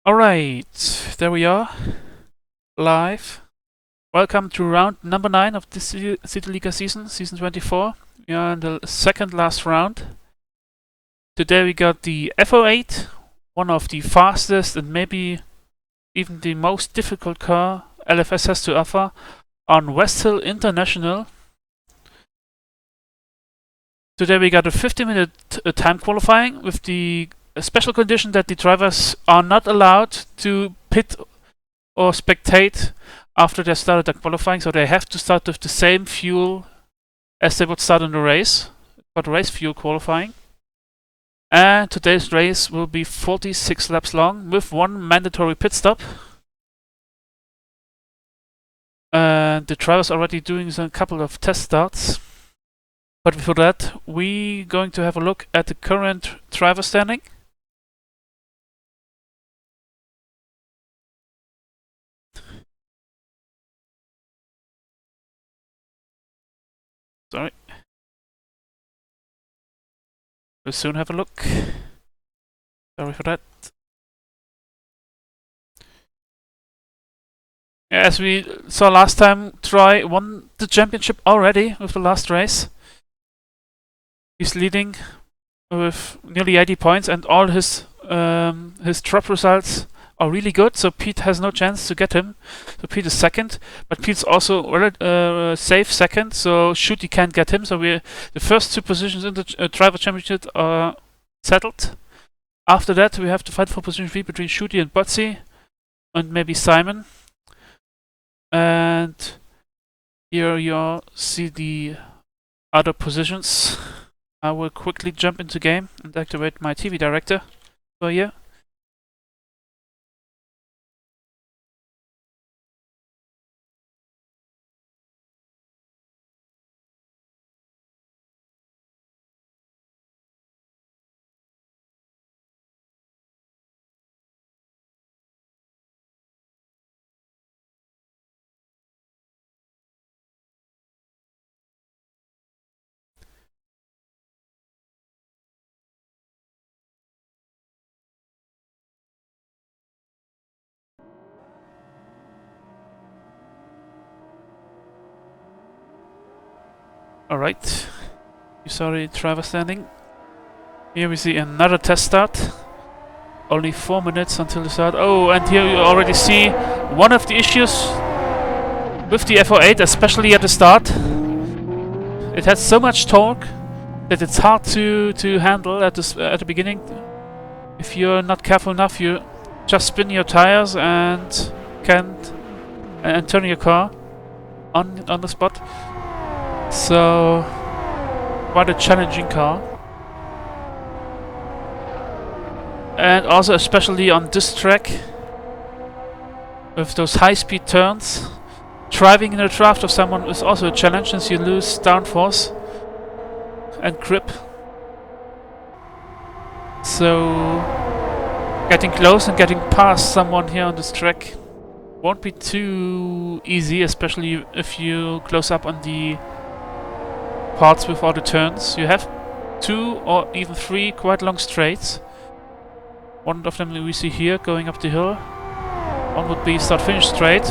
Alright, there we are, live. Welcome to round number 9 of this CityLiga season 24. We are in the second last round. Today we got the FO8, one of the fastest and maybe even the most difficult car LFS has to offer, on West Hill International. Today we got a 50-minute time qualifying with the special condition that the drivers are not allowed to pit or spectate after they started the qualifying, so they have to start with the same fuel as they would start in the race, but race fuel qualifying. And today's race will be 46 laps long with one mandatory pit stop. And the drivers are already doing a couple of test starts. But before that, we're going to have a look at the current driver standing. Sorry. We'll soon have a look. Sorry for that. Yeah, as we saw last time, Troy won the championship already with the last race. He's leading with nearly 80 points, and all his drop results are really good, so Pete has no chance to get him. So Pete is second, but Pete's also safe second, so Shooty can't get him. So the first two positions in the driver championship are settled. After that, we have to fight for position 3 between Shooty and Botsy, and maybe Simon. And here you all see the other positions. I will quickly jump into game and activate my TV director for here. Alright, you saw the driver standing. Here we see another test start. Only 4 minutes until the start. Oh, and here you already see one of the issues with the FO8, especially at the start. It has so much torque that it's hard to handle at the beginning. If you're not careful enough, you just spin your tires and can't turn your car on the spot. So, quite a challenging car. And also especially on this track, with those high-speed turns, driving in a draft of someone is also a challenge, since you lose downforce and grip. So, getting close and getting past someone here on this track won't be too easy, especially if you close up on the parts with all the turns. You have 2 or even 3 quite long straights. One of them we see here going up the hill. One would be start-finish straight,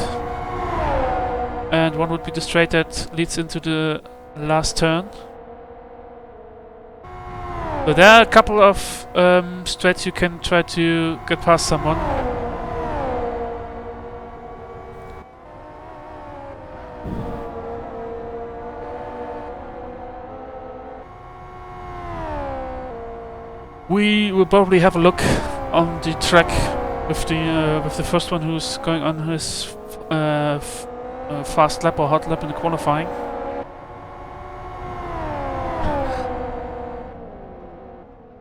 and one would be the straight that leads into the last turn. So there are a couple of straights you can try to get past someone. We will probably have a look on the track with the first one who's going on his fast lap or hot lap in the qualifying.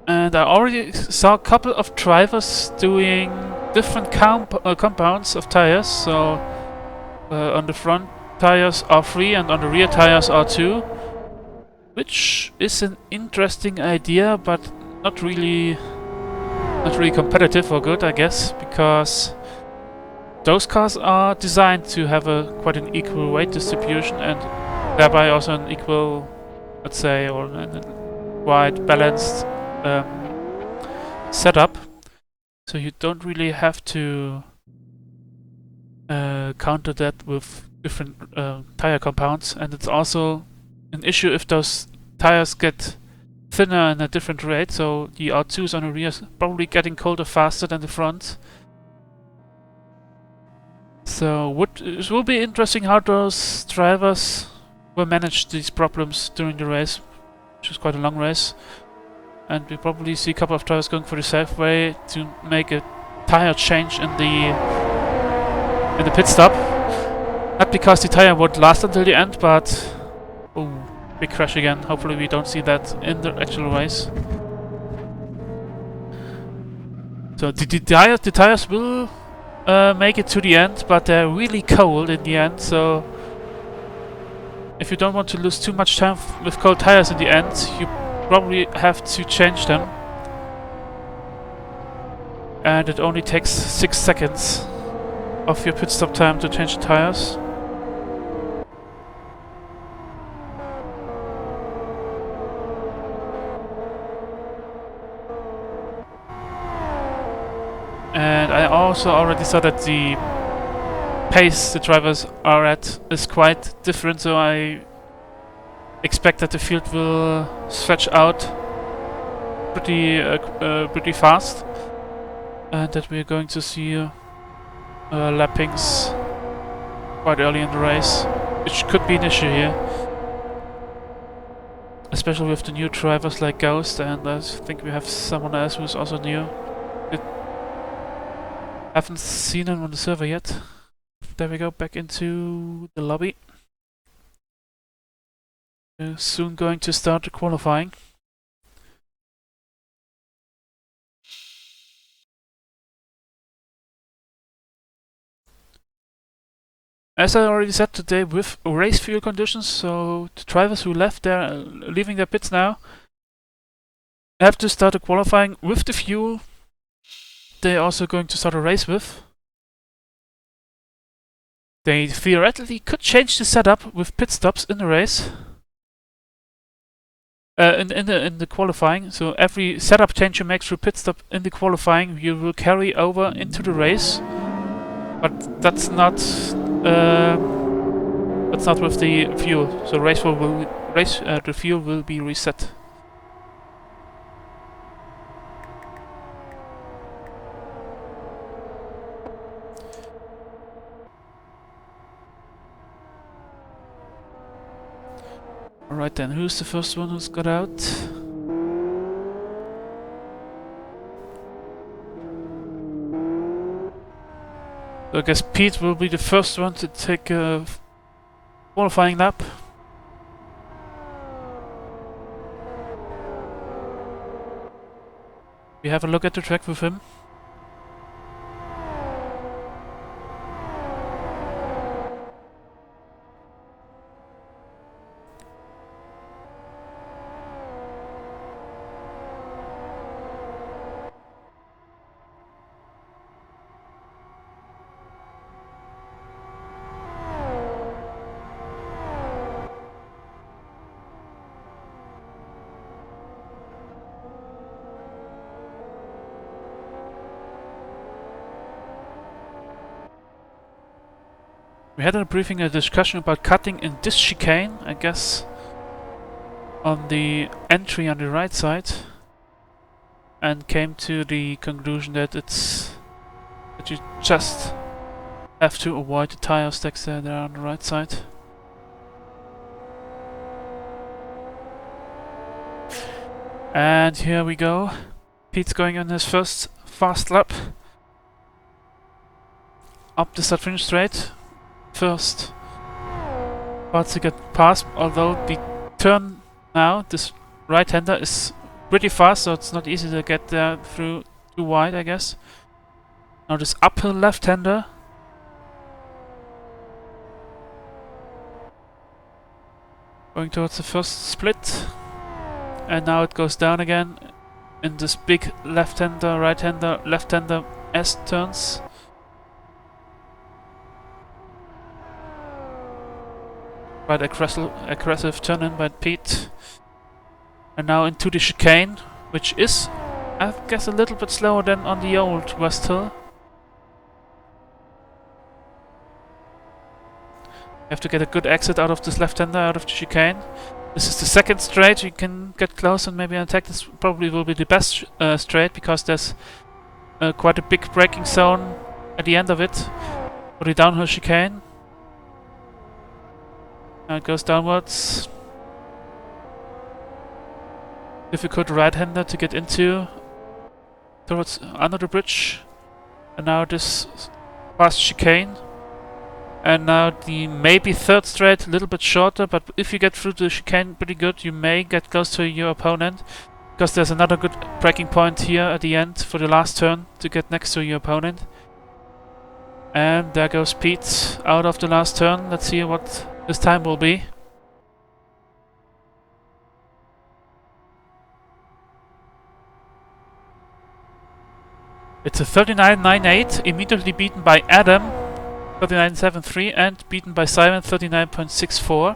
And I already saw a couple of drivers doing different compounds of tires. So on the front tires are 3 and on the rear tires are 2, which is an interesting idea, but not really competitive or good, I guess, because those cars are designed to have quite an equal weight distribution, and thereby also an equal, let's say, or a quite balanced setup. So you don't really have to counter that with different tire compounds, and it's also an issue if those tires get thinner in a different rate, so the R2s on the rear is probably getting colder faster than the front. So it will be interesting how those drivers will manage these problems during the race, which is quite a long race. And we probably see a couple of drivers going for the safe way to make a tire change in the pit stop. Not because the tire won't last until the end, but oh, big crash again. Hopefully we don't see that in the actual race. So the tires will make it to the end, but they're really cold in the end, so if you don't want to lose too much time with cold tires in the end, you probably have to change them. And it only takes 6 seconds of your pit stop time to change the tires. And I also already saw that the pace the drivers are at is quite different, so I expect that the field will stretch out pretty fast, and that we're going to see lappings quite early in the race, which could be an issue here, especially with the new drivers like Ghost, and I think we have someone else who's also new. Haven't seen him on the server yet. There we go, back into the lobby. We're soon going to start the qualifying. As I already said, today with race fuel conditions, so the drivers who left there, leaving their pits now, have to start the qualifying with the fuel they're also going to start a race with. They theoretically could change the setup with pit stops in the race. In the qualifying, so every setup change you make through pit stop in the qualifying, you will carry over into the race. But that's not with the fuel. So the fuel will be reset. Alright then, who's the first one who's got out? So I guess Pete will be the first one to take a qualifying lap. We have a look at the track with him. We had in a briefing a discussion about cutting in this chicane, I guess, on the entry on the right side, and came to the conclusion that you just have to avoid the tire stacks there on the right side. And here we go. Pete's going on his first fast lap up the start finish straight. First parts to get past, although the turn now, this right-hander is pretty fast, so it's not easy to get there through too wide, I guess. Now this uphill left-hander. Going towards the first split. And now it goes down again in this big left-hander, right-hander, left-hander S-turns. Quite aggressive turn in by Pete. And now into the chicane, which is I guess a little bit slower than on the old West Hill. You have to get a good exit out of this left-hander, out of the chicane. This is the second straight. You can get close and maybe attack. This probably will be the best straight because there's quite a big braking zone at the end of it for the downhill chicane. Now it goes downwards. Difficult right-hander to get into towards under the bridge. And now this fast chicane. And now the maybe third straight, a little bit shorter, but if you get through the chicane pretty good, you may get close to your opponent. Because there's another good braking point here at the end for the last turn to get next to your opponent. And there goes Pete out of the last turn. Let's see what his time will be. It's a 39.98, immediately beaten by Adam, 39.73, and beaten by Simon, 39.64.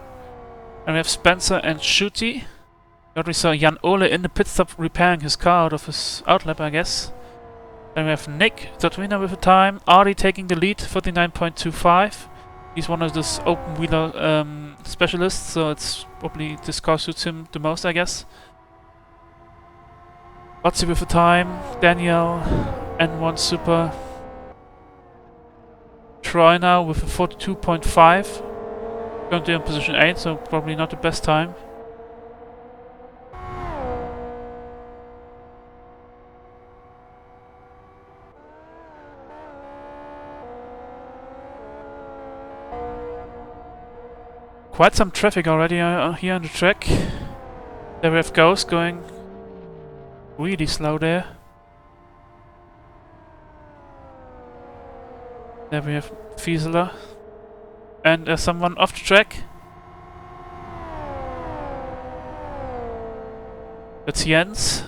And we have Spencer and Shuti. We already saw Jan Ole in the pit stop repairing his car out of his outlap, I guess. Then we have Nick Tatwina with a time. Artie taking the lead, 49.25. He's one of those open wheeler specialists, so it's probably this car suits him the most, I guess. Botsi with a time. Daniel, N1 Super. Troy now with a 42.5. Currently in position 8, so probably not the best time. Quite some traffic already here on the track. There we have Ghost going really slow there. There we have Fieseler. And there's someone off the track. That's Jens.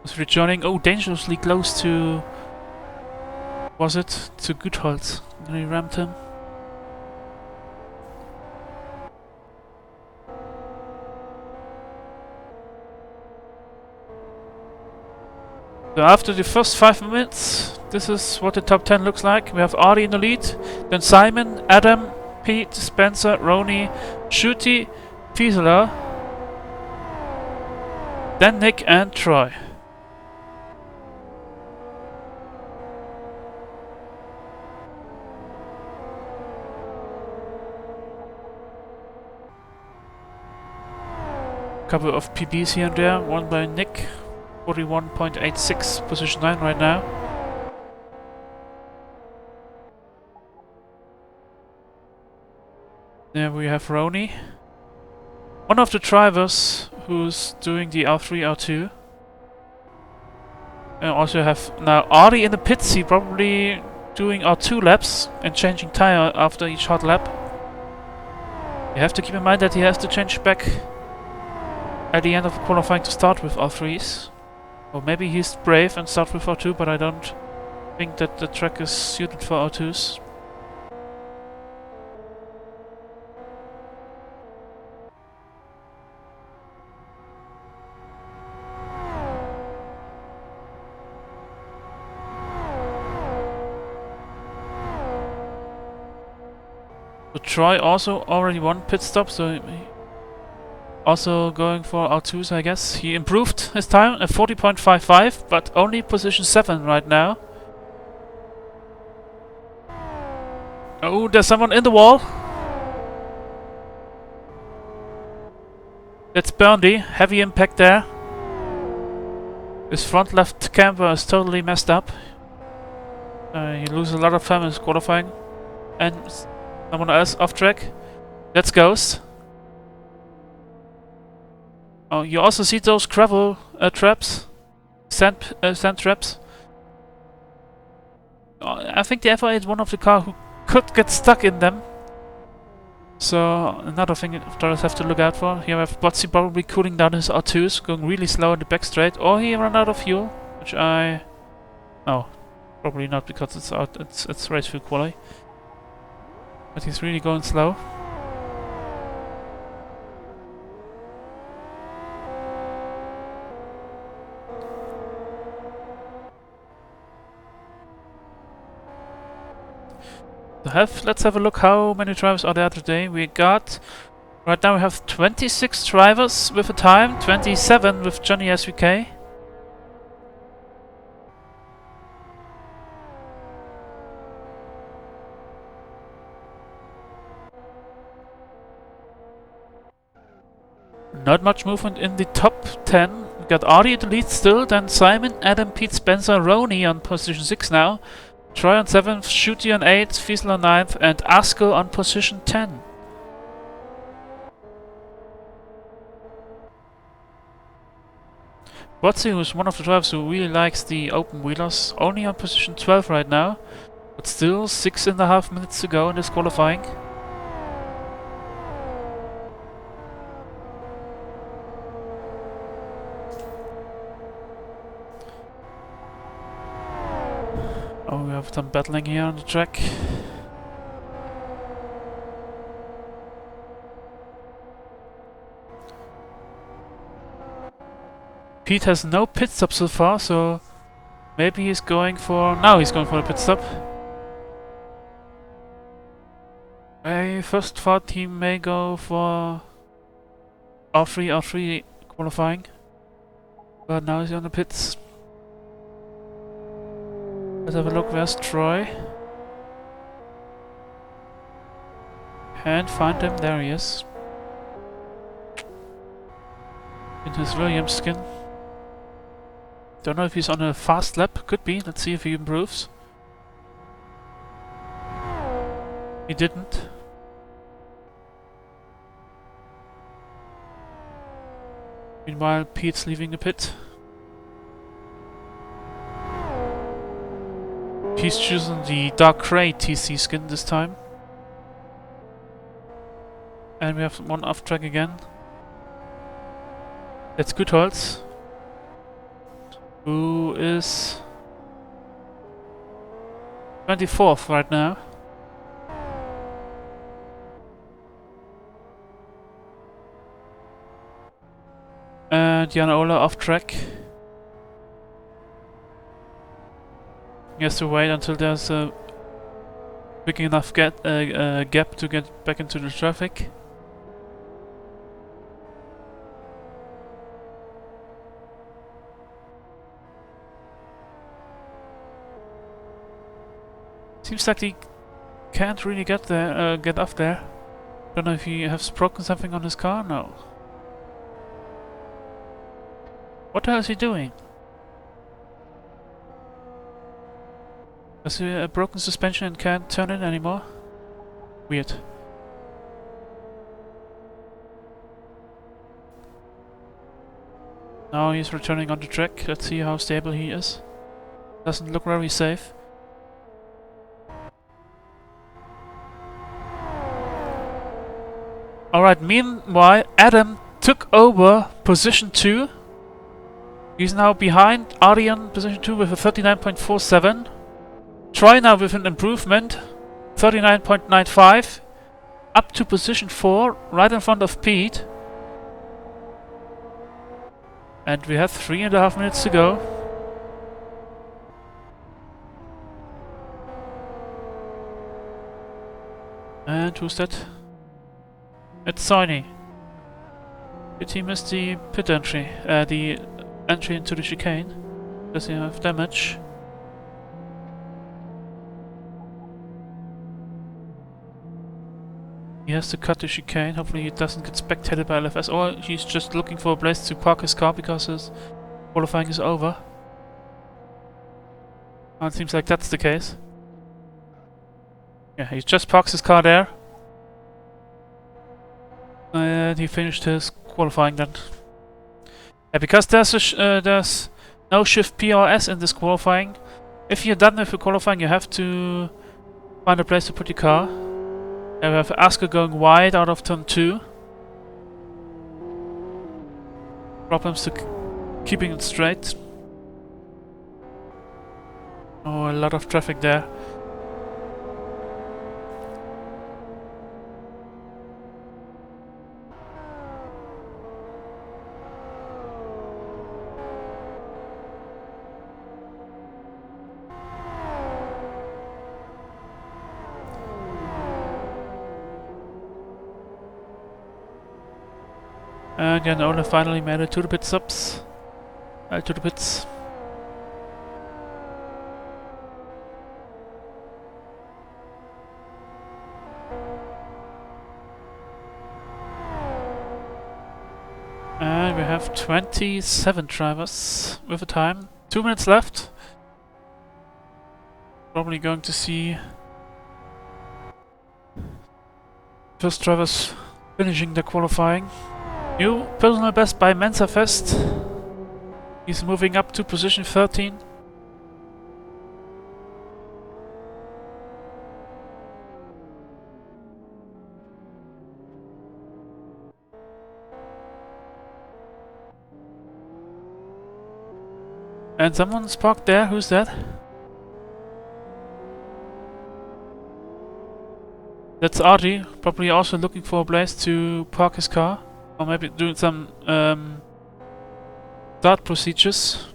Was rejoining. Oh, dangerously close to... Was it? To Gutholz. And he rammed him. So after the first 5 minutes, this is what the top 10 looks like. We have Artie in the lead, then Simon, Adam, Pete, Spencer, Roni, Shuti, Fieseler, then Nick and Troy. Couple of PBs here and there, one by Nick. 41.86, position 9 right now. There we have Roni. One of the drivers who's doing the R3, R2. And also have now Artie in the pits, he probably doing R2 laps and changing tire after each hot lap. You have to keep in mind that he has to change back at the end of qualifying to start with R3s. Or maybe he's brave and starts with R2, but I don't think that the track is suited for R2s. So Troy also already won pit stop, so he also going for R2s, I guess. He improved his time at 40.55, but only position 7 right now. Oh, there's someone in the wall. That's Burnley. Heavy impact there. His front left camber is totally messed up. He loses a lot of time in his qualifying. And someone else off track. That's Ghost. Oh, you also see those gravel traps, sand traps. I think the FO8 is one of the car who could get stuck in them. So another thing drivers have to look out for. Here we have Botsi probably cooling down his R2s, going really slow in the back straight, or he ran out of fuel, which I... Oh, probably not because it's out. It's race fuel quality. But he's really going slow. Let's have a look how many drivers are there today. Right now we have 26 drivers with a time, 27 with Johnny SVK. Not much movement in the top 10. We got Artie at the lead still, then Simon, Adam, Pete, Spencer, Roney on position 6 now. Troy on 7th, Shooty on 8th, Fiesel on 9th, and Asko on position 10. Botzi, who's one of the drivers who really likes the open wheelers, only on position 12 right now, but still 6.5 minutes to go in this qualifying. Oh, we have some battling here on the track. Pete has no pit stop so far, so maybe he's going for... Now he's going for a pit stop. I first thought he may go for R3 qualifying, but now he's on the pits. Let's have a look. Where's Troy? Can't find him. There he is. In his Williams skin. Don't know if he's on a fast lap. Could be. Let's see if he improves. He didn't. Meanwhile, Pete's leaving the pit. He's choosing the dark grey TC skin this time. And we have one off track again. That's Goodholz, who is 24th right now. And Jan Ola off track. He has to wait until there's a big enough gap to get back into the traffic. Seems like he can't really get there, get off there. Don't know if he has broken something on his car. No. What the hell is he doing? Has he a broken suspension and can't turn it anymore? Weird. Now he's returning on the track. Let's see how stable he is. Doesn't look very safe. Alright, meanwhile Adam took over position 2. He's now behind Ardian position 2 with a 39.47. Troy now with an improvement, 39.95, up to position 4, right in front of Pete. And we have 3.5 minutes to go. And who's that? It's Sony. Did he miss the pit entry? The entry into the chicane? Does he have damage? He has to cut the chicane. Hopefully he doesn't get spectated by LFS, or he's just looking for a place to park his car because his qualifying is over. Oh, it seems like that's the case. Yeah, he just parks his car there. And he finished his qualifying then. Yeah, because there's no shift PRS in this qualifying. If you're done with your qualifying, you have to find a place to put your car. And we have Asker going wide out of turn 2. Problems to keeping it straight. Oh, a lot of traffic there. And Jan finally made it to the pit stops. To the pits. And we have 27 drivers with a time. 2 minutes left. Probably going to see first drivers finishing the qualifying. New personal best by Mensafest. He's moving up to position 13. And someone's parked there. Who's that? That's Artie, probably also looking for a place to park his car. Or maybe doing some start procedures.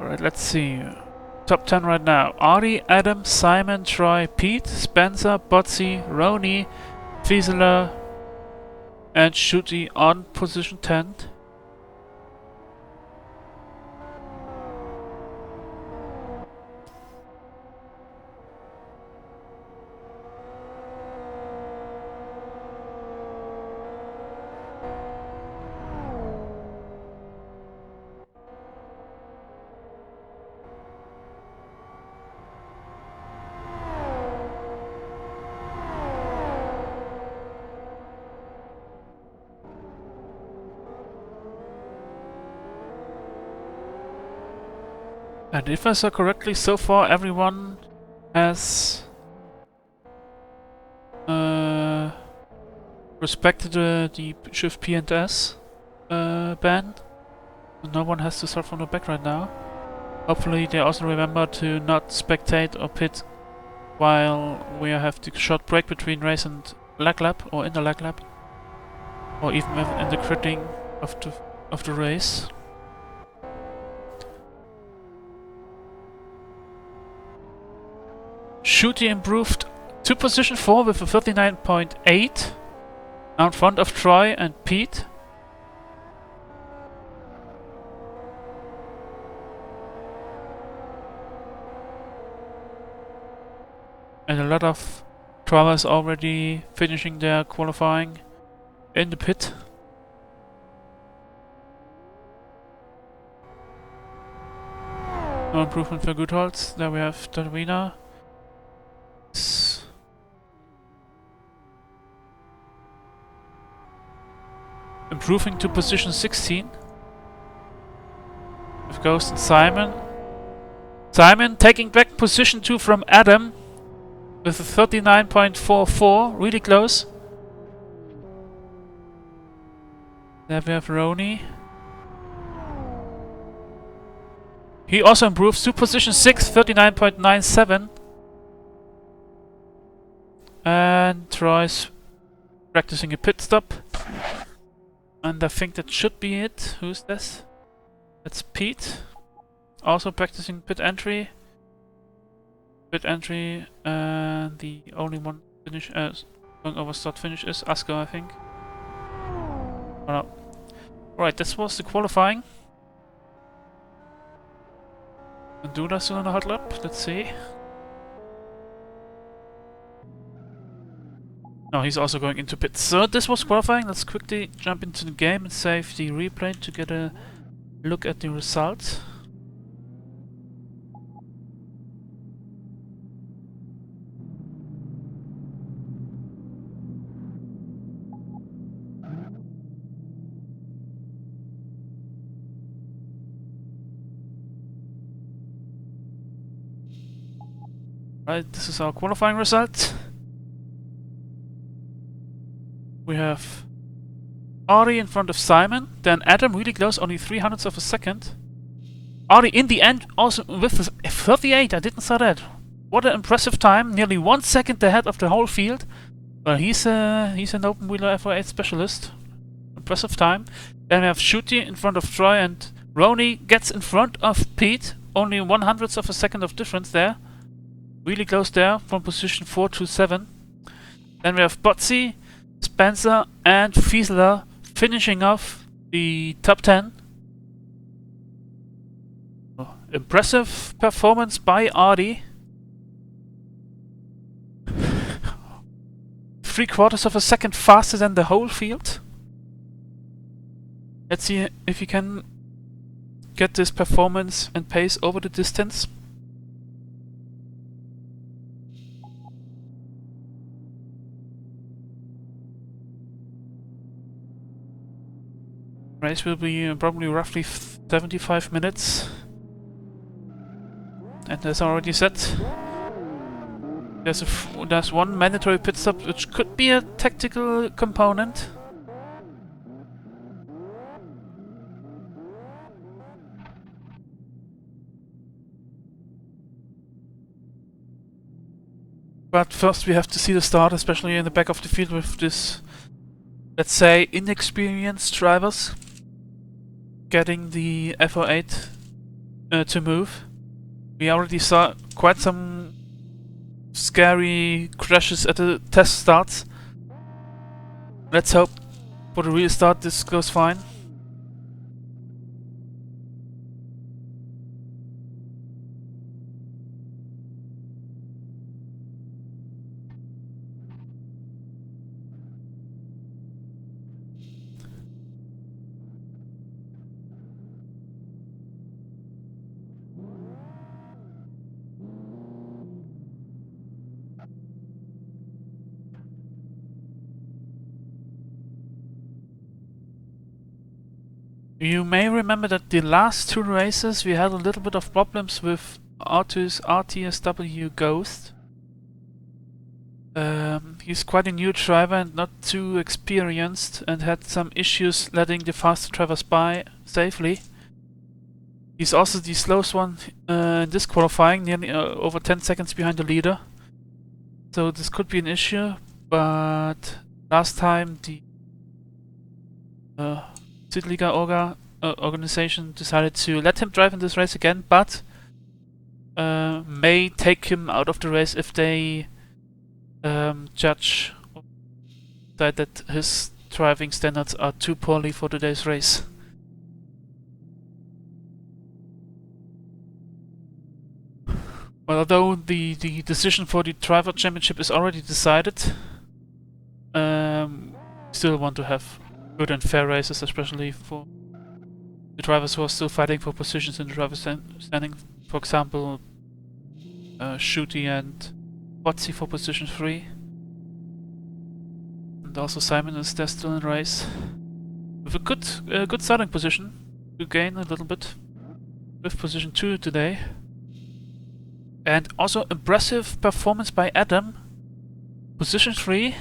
Alright, let's see. Top 10 right now. Artie, Adam, Simon, Troy, Pete, Spencer, Botsy, Roni, Fieseler, and Shooty on position 10. And if I saw correctly, so far everyone has respected the Shift P and S ban. No one has to start from the back right now. Hopefully they also remember to not spectate or pit while we have the short break between race and lag lap, or in the lag lap, or even in the critting of the race. Shooty improved to position 4 with a 39.8 out front of Troy and Pete. And a lot of drivers already finishing their qualifying in the pit. No improvement for Goodholz. There we have Darwina. Improving to position 16. With Ghost and Simon. Simon taking back position 2 from Adam with a 39.44, really close. There we have Roni. He also improves to position 6, 39.97. And Troy's practicing a pit stop. And I think that should be it. Who's this? That's Pete. Also practicing pit entry. Pit entry, and the only one finish going over start finish is Asko, I think. Oh no. Right, this was the qualifying. And Dula still on the hot lap. Let's see. No, he's also going into pits. So this was qualifying. Let's quickly jump into the game and save the replay to get a look at the results. Right, this is our qualifying result. We have Ari in front of Simon, then Adam really close, only 0.03 of a second. Ari in the end also with 38, I didn't saw that. What an impressive time, nearly 1 second ahead of the whole field. Well, he's an open wheeler FO8 specialist. Impressive time. Then we have Shooty in front of Troy, and Roney gets in front of Pete. Only 1/100th of a second of difference there. Really close there from position 4 to 7. Then we have Botsy, Spencer, and Fiesler finishing off the top 10. Impressive performance by Artie. 3/4 of a second faster than the whole field. Let's see if he can get this performance and pace over the distance. Race will be probably roughly 75 minutes. And as already said, there's one mandatory pit stop which could be a tactical component. But first we have to see the start, especially in the back of the field with this, let's say, inexperienced drivers getting the FO8 to move. We already saw quite some scary crashes at the test starts. Let's hope for the real start this goes fine. You may remember that the last two races we had a little bit of problems with Artu's RTSW Ghost. He's quite a new driver and not too experienced, and had some issues letting the faster drivers by safely. He's also the slowest one in this qualifying, nearly over 10 seconds behind the leader. So this could be an issue, but last time the CityLiga organization decided to let him drive in this race again, but may take him out of the race if they judge that his driving standards are too poorly for today's race. Well, although the decision for the driver championship is already decided, still want to have good and fair races, especially for the drivers who are still fighting for positions in the driver's standing. For example, Shooty and Botsy for position 3. And also Simon is there still in the race. With a good starting position to gain a little bit with position 2 today. And also impressive performance by Adam. Position 3.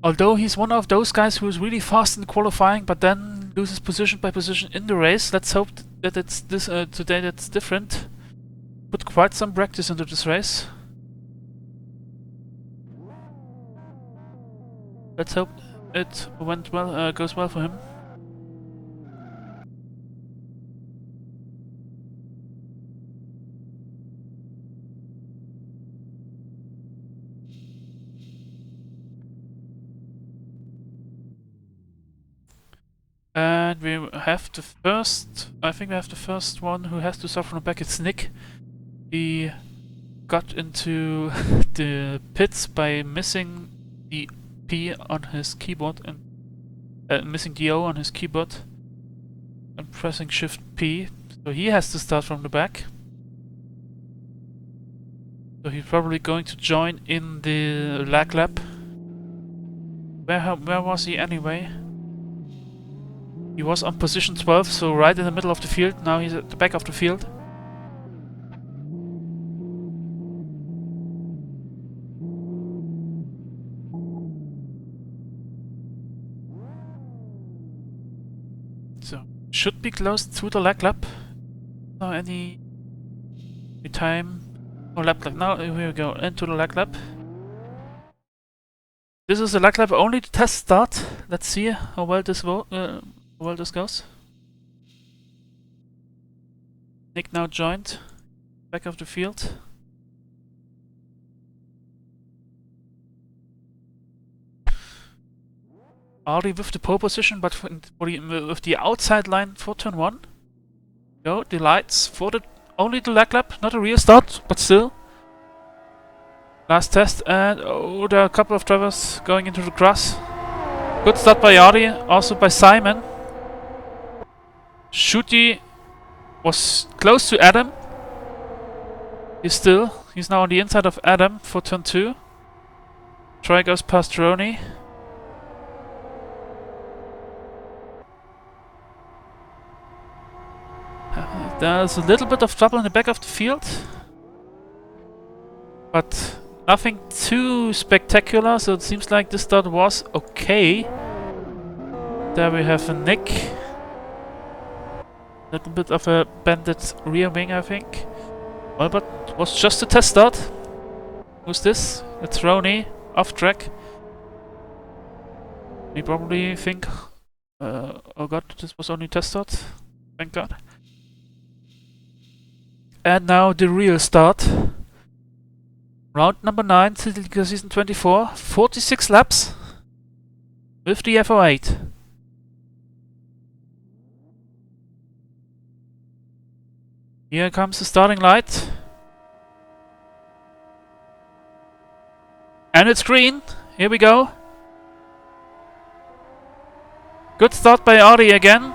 Although he's one of those guys who is really fast in qualifying, but then loses position by position in the race. Let's hope that it's this today that's different. Put quite some practice into this race. Let's hope it went well, goes well for him. And we have the first, I think we have the first one who has to start from the back. It's Nick. He got into the pits by missing the P on his keyboard and missing the O on his keyboard and pressing Shift P. So he has to start from the back. So he's probably going to join in the lag lap. Where was he anyway? He was on position 12, so right in the middle of the field. Now he's at the back of the field. So, should be close to the lag lap. No any time. Oh, lap. Now here we go, into the lag lap. This is a lag lap, only the test start. Let's see how well this goes. Nick now joined, back of the field. Already with the pole position, but with the outside line for turn 1. Go, the lights for only the lag lap, not a real start, but still. Last test, and oh, there are a couple of drivers going into the grass. Good start by Ari, also by Simon. Shooty was close to Adam. He's now on the inside of Adam for turn 2. Troy goes past Roney. There's a little bit of trouble in the back of the field, but nothing too spectacular, so it seems like this start was okay. There we have a Nick. A little bit of a bended rear wing, I think. Well, but it was just a test start. Who's this? It's Roney, off track. We probably think, oh god, this was only test start. Thank god. And now the real start. Round number 9, CityLiga Season 24. 46 laps with the FO8. Here comes the starting light. And it's green. Here we go. Good start by Ari again.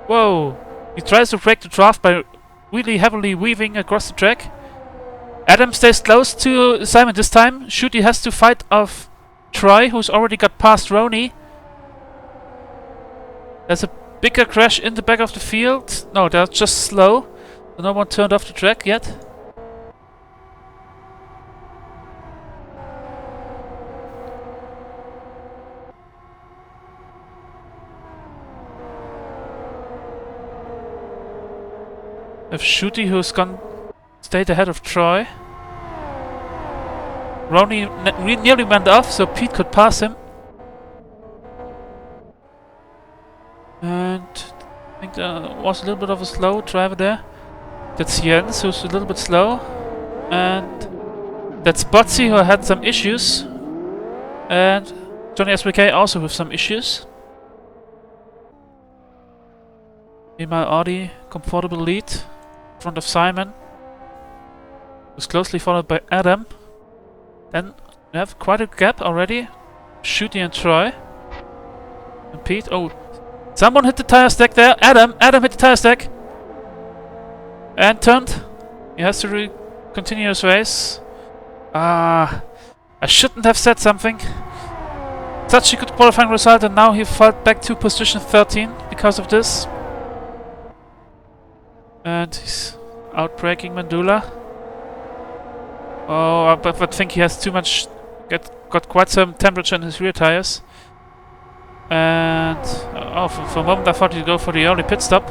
Whoa. He tries to break the draft by really heavily weaving across the track. Adam stays close to Simon this time. Shooty has to fight off Troy, who's already got past Roney. There's a bigger crash in the back of the field. No, they're just slow. So no one turned off the track yet. We have Shooty, who's stayed ahead of Troy. Roney nearly went off, so Pete could pass him. And I think there was a little bit of a slow driver there. That's Jens, who's a little bit slow. And that's Botsy, who had some issues. And Johnny SBK also with some issues. Meanwhile, Audi, comfortable lead. In front of Simon, who's closely followed by Adam. Then we have quite a gap already. Shooty and Troy. And Pete. Oh, someone hit the tire stack there. Adam hit the tire stack. And turned. He has to continue his race. I shouldn't have said something. Such a good qualifying result, and now he fell back to position 13 because of this. And he's outbraking Mandula. Oh, but I think he has too much. Got quite some temperature in his rear tires. And oh, for a moment I thought he'd go for the early pit stop.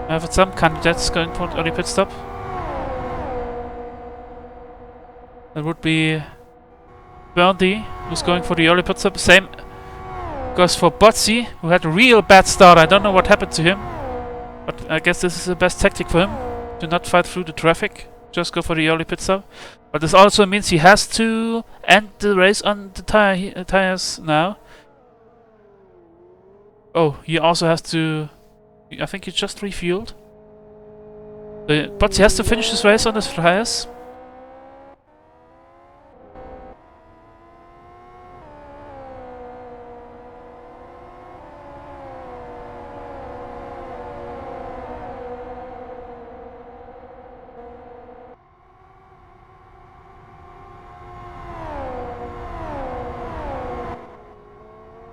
I have some candidates going for an early pit stop. That would be Burndy, who's going for the early pit stop. Same goes for Botsy, who had a real bad start. I don't know what happened to him. But I guess this is the best tactic for him, to not fight through the traffic, just go for the early pit stop. But this also means he has to end the race on the tires now. Oh, he also has to... I think he just refueled. But he has to finish this race on his tires.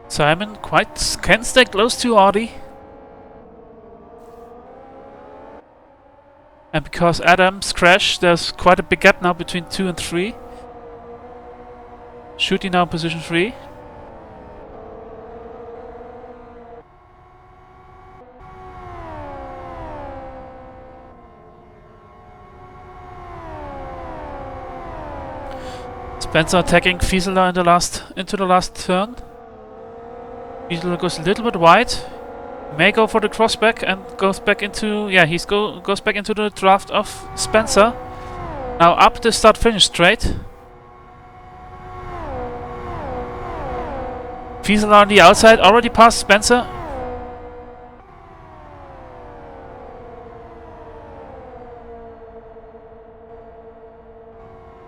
Simon can stay close to Audi. And because Adam's crashed, there's quite a big gap now between 2 and 3. Shooty now in position 3. Spencer attacking Fieseler into the last turn. Fieseler goes a little bit wide. May go for the crossback and goes back into goes back into the draft of Spencer. Now up the start-finish straight. Fieseler on the outside, already past Spencer.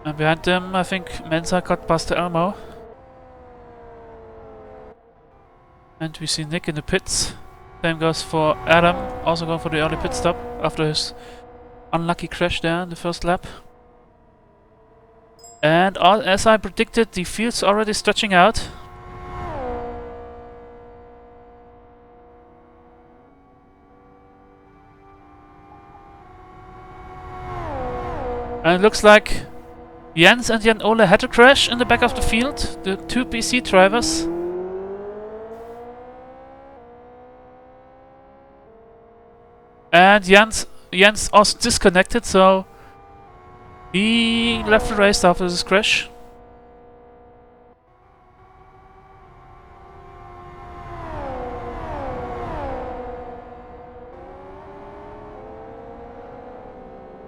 And behind them, I think Mensa got past Elmo. And we see Nick in the pits. Same goes for Adam, also going for the early pit stop after his unlucky crash there in the first lap. And as I predicted, the field's already stretching out. And it looks like Jens and Jan Ole had a crash in the back of the field, the two PC drivers. And Jens also disconnected, so he left the race after this crash.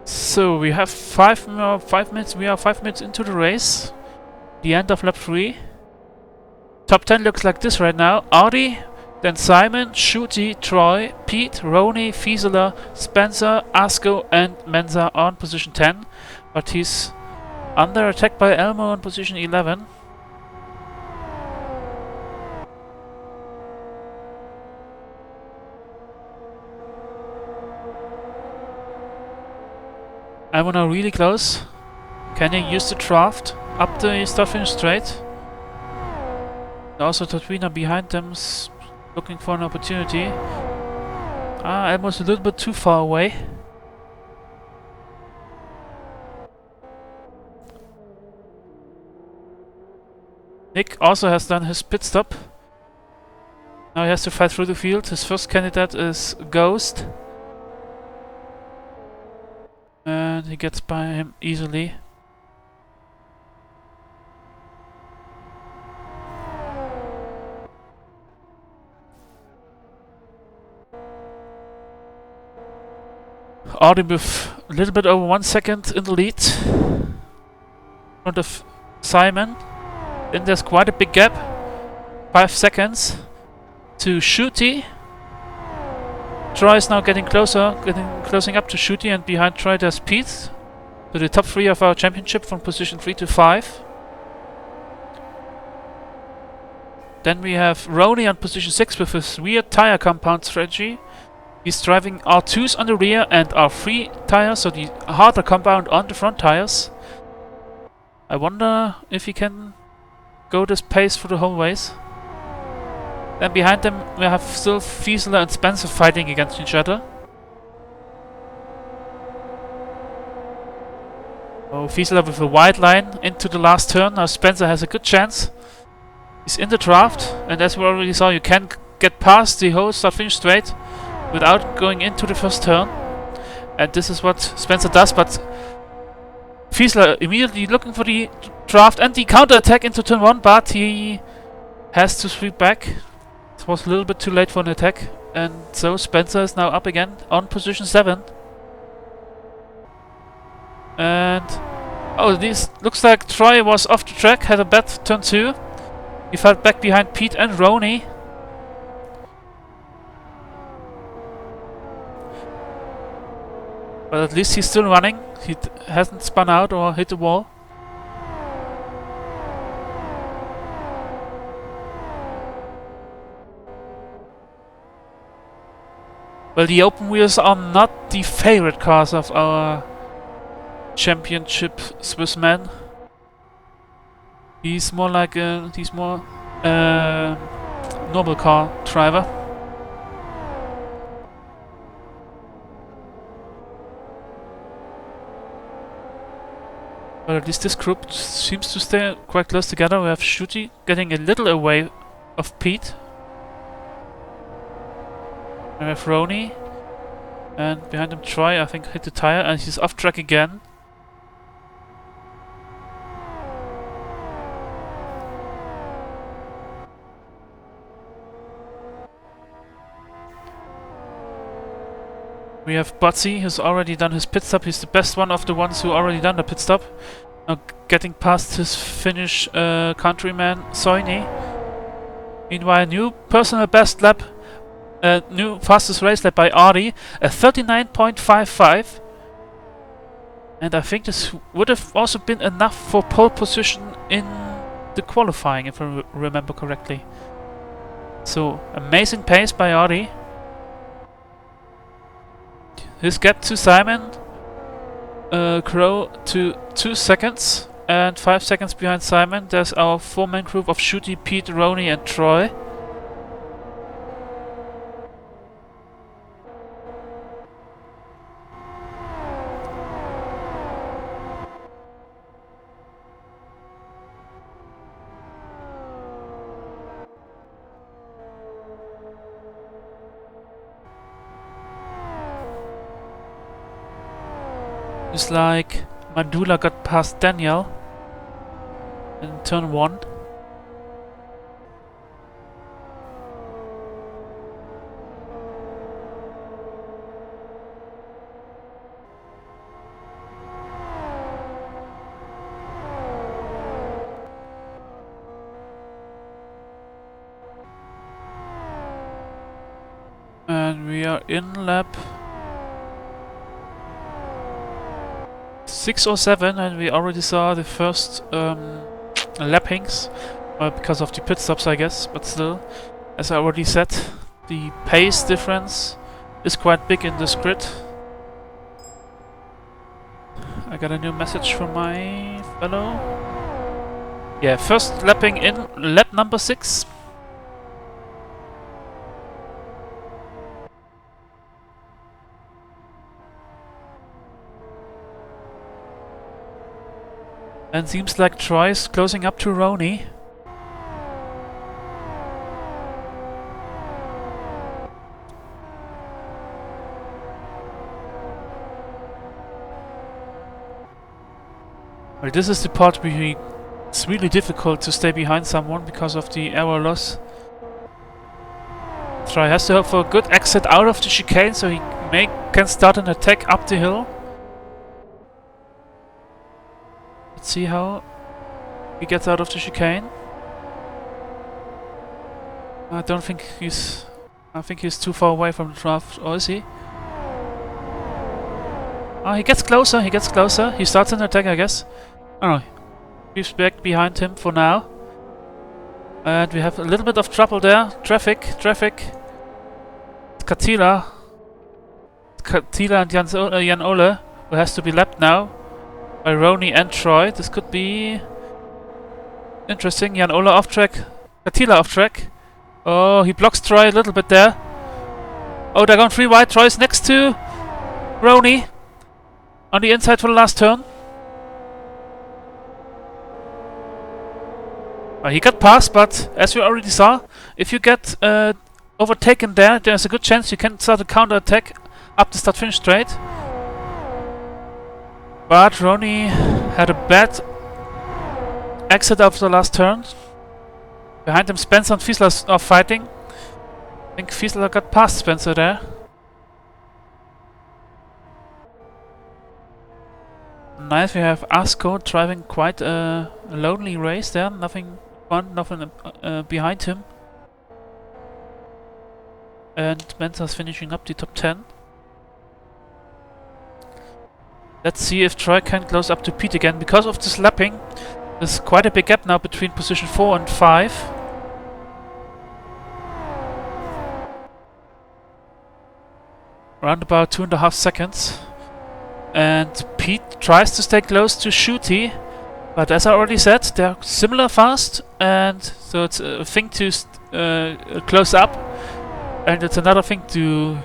So we have 5 minutes. We are 5 minutes into the race. The end of lap 3. Top 10 looks like this right now. Audi, then Simon, Schuti, Troy, Pete, Roney, Fieseler, Spencer, Asko, and Mensa on position 10. But he's under attack by Elmo on position 11. Elmo now really close. Can he use the draft up the start-finish straight? Also Tatwina behind them looking for an opportunity. Elmo's a little bit too far away. Nick also has done his pit stop. Now he has to fight through the field. His first candidate is Ghost. And he gets by him easily. Audi with a little bit over 1 second in the lead. In front of Simon. Then there's quite a big gap. 5 seconds to Schuti. Troy is now getting closing up to Schuti, and behind Troy there's Pete. So the top 3 of our championship from position 3 to 5. Then we have Roney on position 6 with his weird tire compound strategy. He's driving R2s on the rear and R3 tires, so the harder compound on the front tires. I wonder if he can go this pace for the whole race. Then behind them we have still Fieseler and Spencer fighting against each other. Oh, Fieseler with a wide line into the last turn. Now Spencer has a good chance. He's in the draft, and as we already saw, you can get past the whole start-finish straight without going into the first turn. And this is what Spencer does, but Fieseler immediately looking for the draft and the counter-attack into turn 1, but he has to sweep back. It was a little bit too late for an attack, and so Spencer is now up again on position 7. And oh, this looks like Troy was off the track, had a bad turn 2. He fell back behind Pete and Roney. But at least he's still running. He hasn't spun out or hit the wall. Well, the open wheels are not the favorite cars of our championship Swiss man. He's more like a normal car driver. But at least this group seems to stay quite close together. We have Schuti getting a little away of Pete. We have Roney, and behind him Troy, I think, hit the tire, and he's off track again. We have Butsy, who's already done his pit stop. He's the best one of the ones who already done the pit stop. Now getting past his Finnish countryman, Soini. Meanwhile, new personal best lap, new fastest race lap by Ari, a 39.55. And I think this would have also been enough for pole position in the qualifying, if I remember correctly. So, amazing pace by Ari. His gap to Simon Crow to 2 seconds, and 5 seconds behind Simon there's our 4-man group of Shooty, Pete, Roney and Troy. It's like Mandula got past Daniel in turn 1. And we are in lap 6 or 7, and we already saw the first lappings because of the pit stops, I guess, but still, as I already said, the pace difference is quite big in this grid. I got a new message from my fellow. Yeah, first lapping in lap number 6. And seems like Troy's closing up to Roney. Well, this is the part where it's really difficult to stay behind someone because of the error loss. Troy has to hope for a good exit out of the chicane so he can start an attack up the hill. Let's see how he gets out of the chicane. I don't think he's... I think he's too far away from the draft, or is he? Oh, he gets closer, he gets closer. He starts an attack, I guess. Oh, he's back behind him for now. And we have a little bit of trouble there. Traffic. Katila and Jan Ole, who has to be lapped now by Roney and Troy. This could be interesting. Jan Ole off track. Katila off track. Oh, he blocks Troy a little bit there. Oh, they're going 3 wide. Troy's next to Roney on the inside for the last turn. He got past, but as we already saw, if you get overtaken there, there's a good chance you can start a counter attack up the start-finish straight. But Roney had a bad exit after the last turn. Behind him, Spencer and Fiesler are fighting. I think Fiesler got past Spencer there. Nice, we have Asko driving quite a lonely race there. Nothing fun, nothing behind him. And Spencer's finishing up the top 10. Let's see if Troy can close up to Pete again. Because of this lapping, there's quite a big gap now between position 4 and 5. Around about 2.5 seconds. And Pete tries to stay close to Shooty, but as I already said, they're similar fast, and so it's a thing to close up, and it's another thing to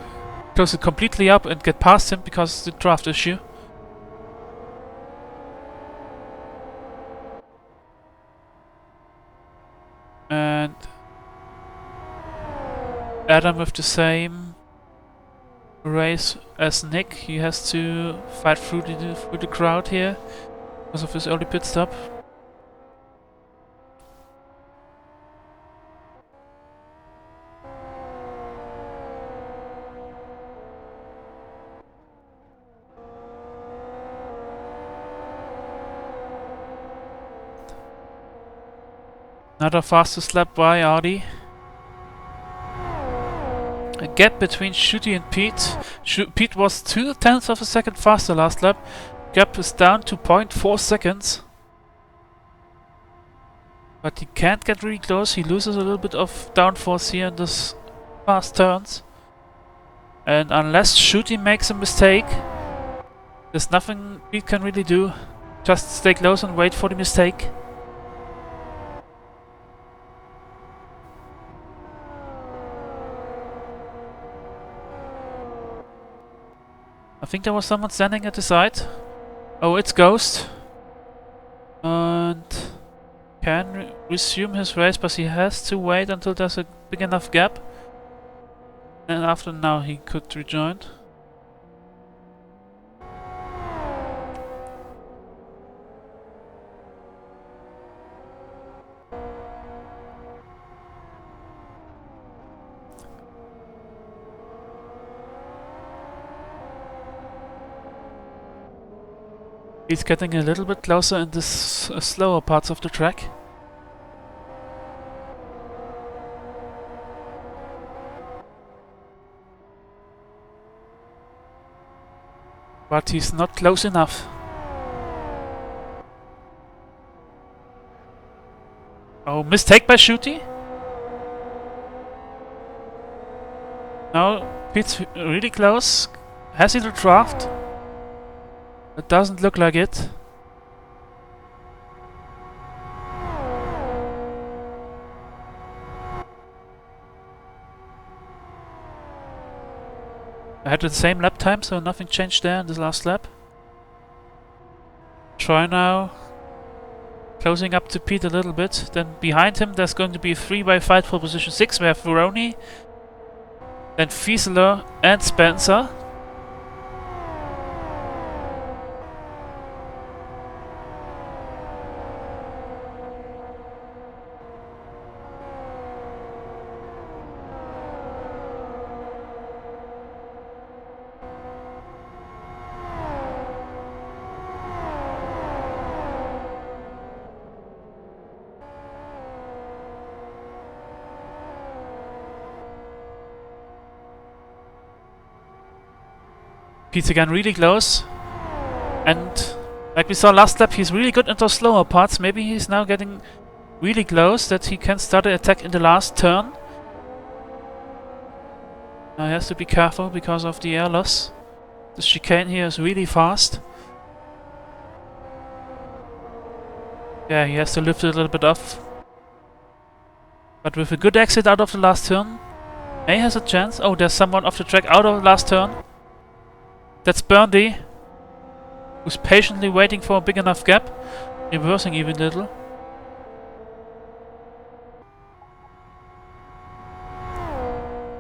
close it completely up and get past him because of the draft issue. And Adam with the same race as Nick. He has to fight through the crowd here because of his early pit stop. Another fastest lap by Artie. A gap between Shooty and Pete. Pete was 0.2 of a second faster last lap. Gap is down to 0.4 seconds. But he can't get really close. He loses a little bit of downforce here in this fast turns. And unless Shooty makes a mistake, there's nothing Pete can really do. Just stay close and wait for the mistake. I think there was someone standing at the side. Oh, it's Ghost. And can resume his race, but he has to wait until there's a big enough gap. And after now he could rejoin. He's getting a little bit closer in this slower parts of the track. But he's not close enough. Oh, mistake by Shooty. Now Pete's really close. Has he the draft? It doesn't look like it. I had the same lap time, so nothing changed there in this last lap. Try now. Closing up to Pete a little bit. Then behind him there's going to be a 3-way fight for position 6. We have Veroni, then Fieseler and Spencer. Pete's again really close, and like we saw last lap, he's really good into slower parts. Maybe he's now getting really close that he can start an attack in the last turn. Now he has to be careful because of the air loss. The chicane here is really fast. Yeah, he has to lift it a little bit off. But with a good exit out of the last turn, May has a chance. Oh, there's someone off the track out of the last turn. That's Burndy, who's patiently waiting for a big enough gap, reversing even a little.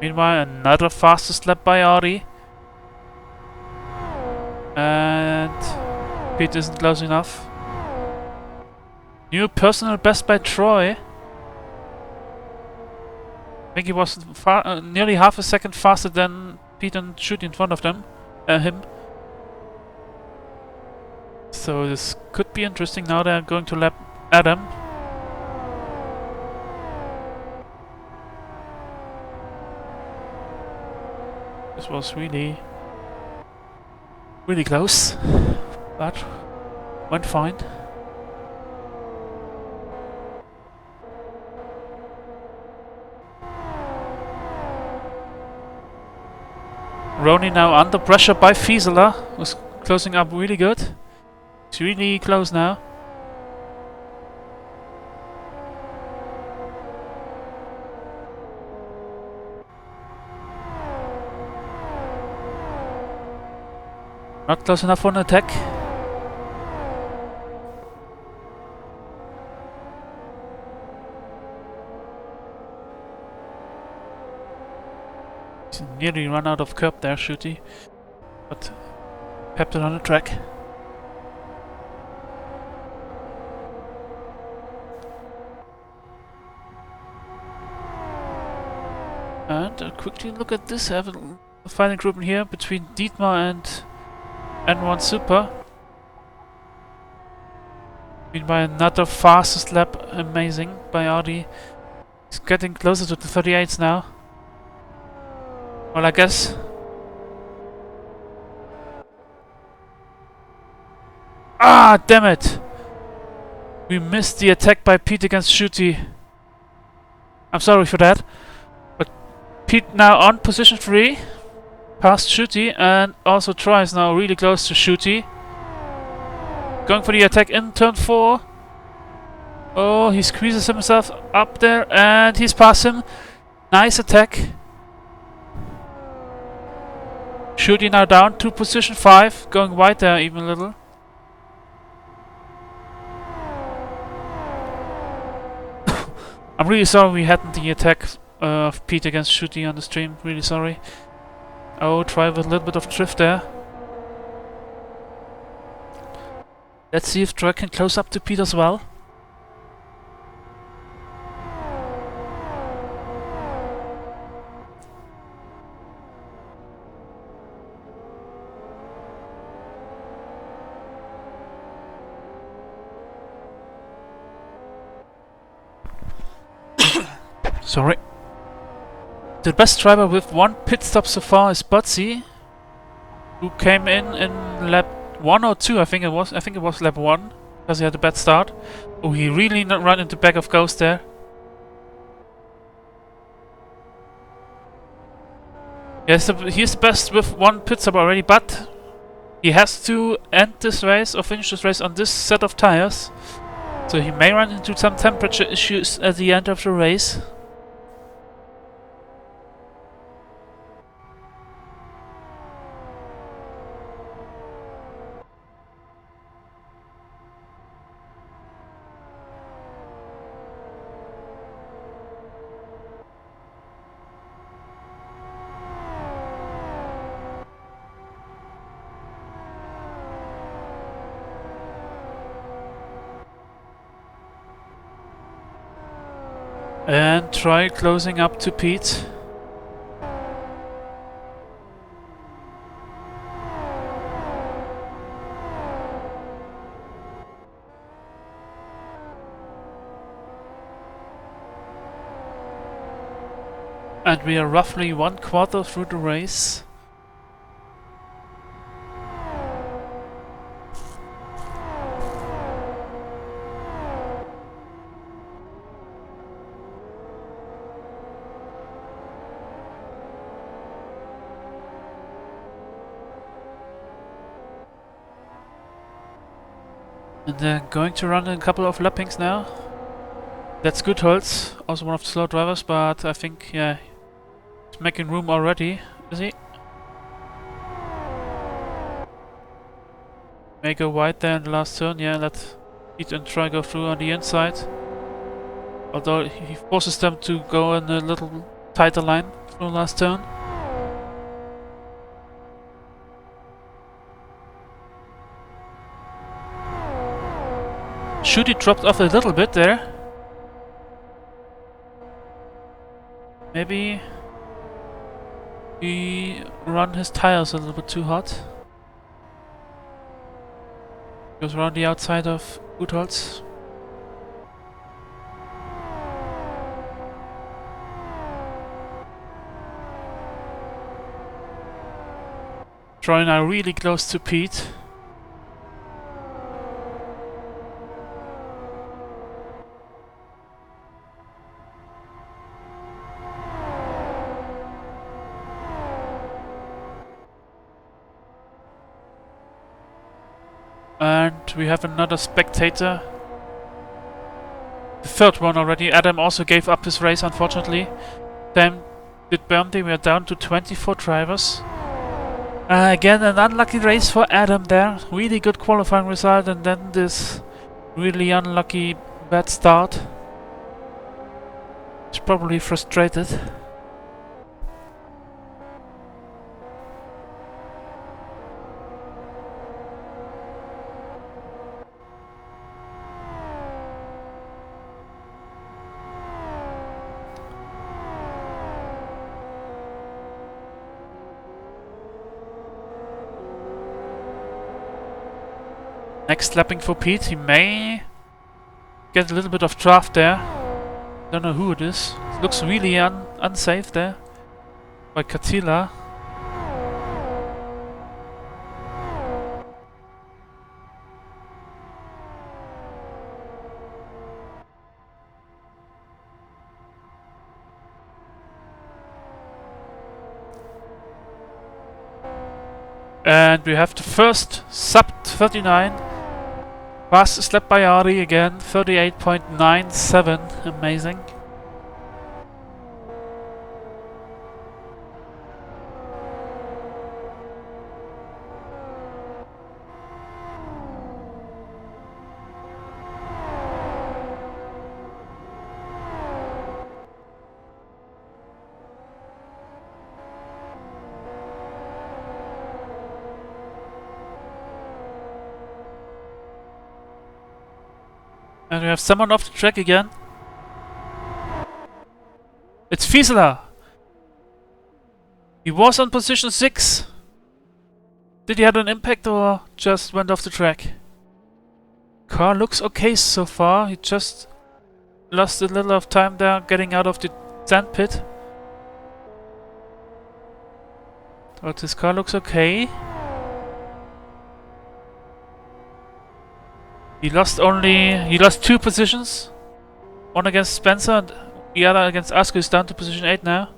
Meanwhile, another fastest lap by Artie. And Pete isn't close enough. New personal best by Troy. I think he was nearly half a second faster than Pete and Shooty in front of them. Him. So this could be interesting. Now they're going to lap Adam. This was really close, but went fine. Roni now under pressure by Fieseler, who's closing up really good. He's really close now. Not close enough for an attack. He's nearly run out of curb there, Shooty, but kept it on the track. And quickly look at this. I have a final group in here between Dietmar and N1 Super. Meanwhile, another fastest lap, amazing by Audi. He's getting closer to the 38s now. Well, I guess. Ah, damn it! We missed the attack by Pete against Shooty. I'm sorry for that. But Pete now on position 3. Past Shooty, and also Troy is now really close to Shooty. Going for the attack in turn 4. Oh, he squeezes himself up there, and he's past him. Nice attack. Shooty now down to position 5, going wide there even a little. I'm really sorry we hadn't the attack of Pete against Shooty on the stream. Really sorry. Oh, try with a little bit of drift there. Let's see if Troy can close up to Pete as well. Sorry. The best driver with 1 pit stop so far is Butsy, who came in lap 1 or 2, I think it was. I think it was lap 1, because he had a bad start. Oh, he really not ran into back of Ghost there. Yes, he's the best with 1 pit stop already, but he has to end this race or finish this race on this set of tires. So he may run into some temperature issues at the end of the race. And try closing up to Pete. And we are roughly 1/4 through the race. And then going to run a couple of lappings now. That's good, Holtz. Also one of the slow drivers, but I think, yeah, he's making room already, is he? May go wide there in the last turn, yeah, let Pete and Troy go through on the inside. Although he forces them to go in a little tighter line through the last turn. Shooty dropped off a little bit there. Maybe he run his tires a little bit too hot. Goes around the outside of Utholz. Troy now really close to Pete. And we have another spectator. The third one already. Adam also gave up his race, unfortunately. Same did Berndy. We are down to 24 drivers. Again, an unlucky race for Adam there. Really good qualifying result, and then this really unlucky bad start. He's probably frustrated. Next lapping for Pete, he may get a little bit of draft there. Don't know who it is. It looks really unsafe there by Katila. And we have the first sub 39. Fastest lap by Ari again, 38.97. Amazing. And we have someone off the track again. It's Fiesela. He was on position 6. Did he have an impact or just went off the track? Car looks okay so far. He just lost a little of time there getting out of the sand pit. But his car looks okay. He lost 2 positions. One against Spencer and the other against Asko. He's down to position 8 now.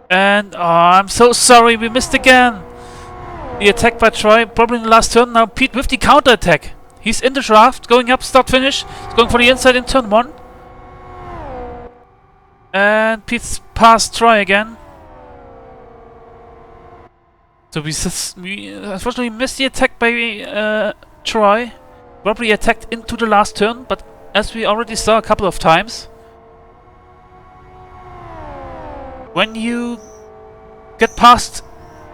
And I'm so sorry, we missed again. The attack by Troy, probably in the last turn. Now Pete with the counter attack. He's in the draft, going up, start finish. He's going for the inside in turn 1. And Pete's passed Troy again. So we unfortunately missed the attack by Troy. Probably attacked into the last turn, but as we already saw a couple of times, when you get past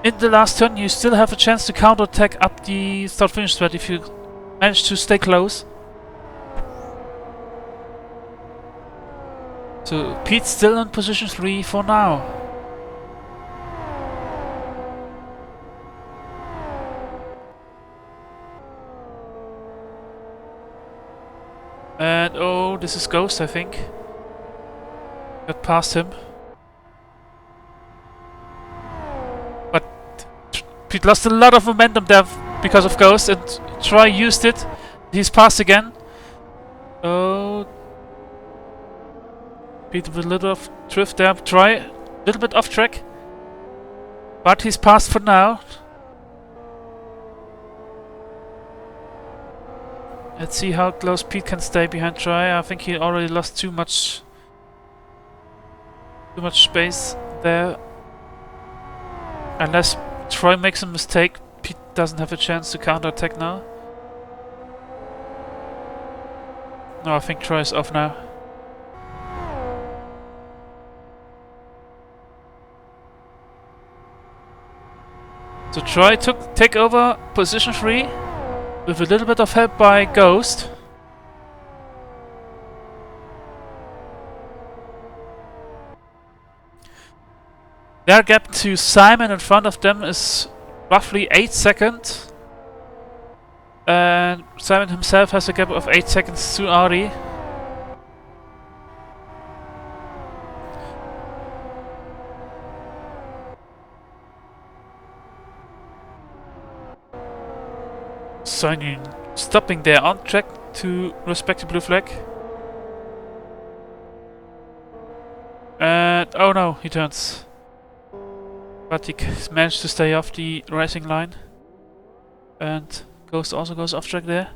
in the last turn, you still have a chance to counter attack up the start finish thread if you manage to stay close. So Pete's still in position 3 for now. And oh, this is Ghost, I think. Got past him. But Pete lost a lot of momentum there because of Ghost, and Troy used it. He's passed again. Oh. Pete with a little of drift there. Troy, a little bit off track. But he's passed for now. Let's see how close Pete can stay behind Troy. I think he already lost too much space there. Unless Troy makes a mistake, Pete doesn't have a chance to counter attack now. No, I think Troy is off now. So Troy take over position 3. With a little bit of help by Ghost. Their gap to Simon in front of them is roughly 8 seconds. And Simon himself has a gap of 8 seconds to Ari. Sonin stopping there on track to respect the blue flag. And oh no, he turns. But he managed to stay off the racing line. And Ghost also goes off track there.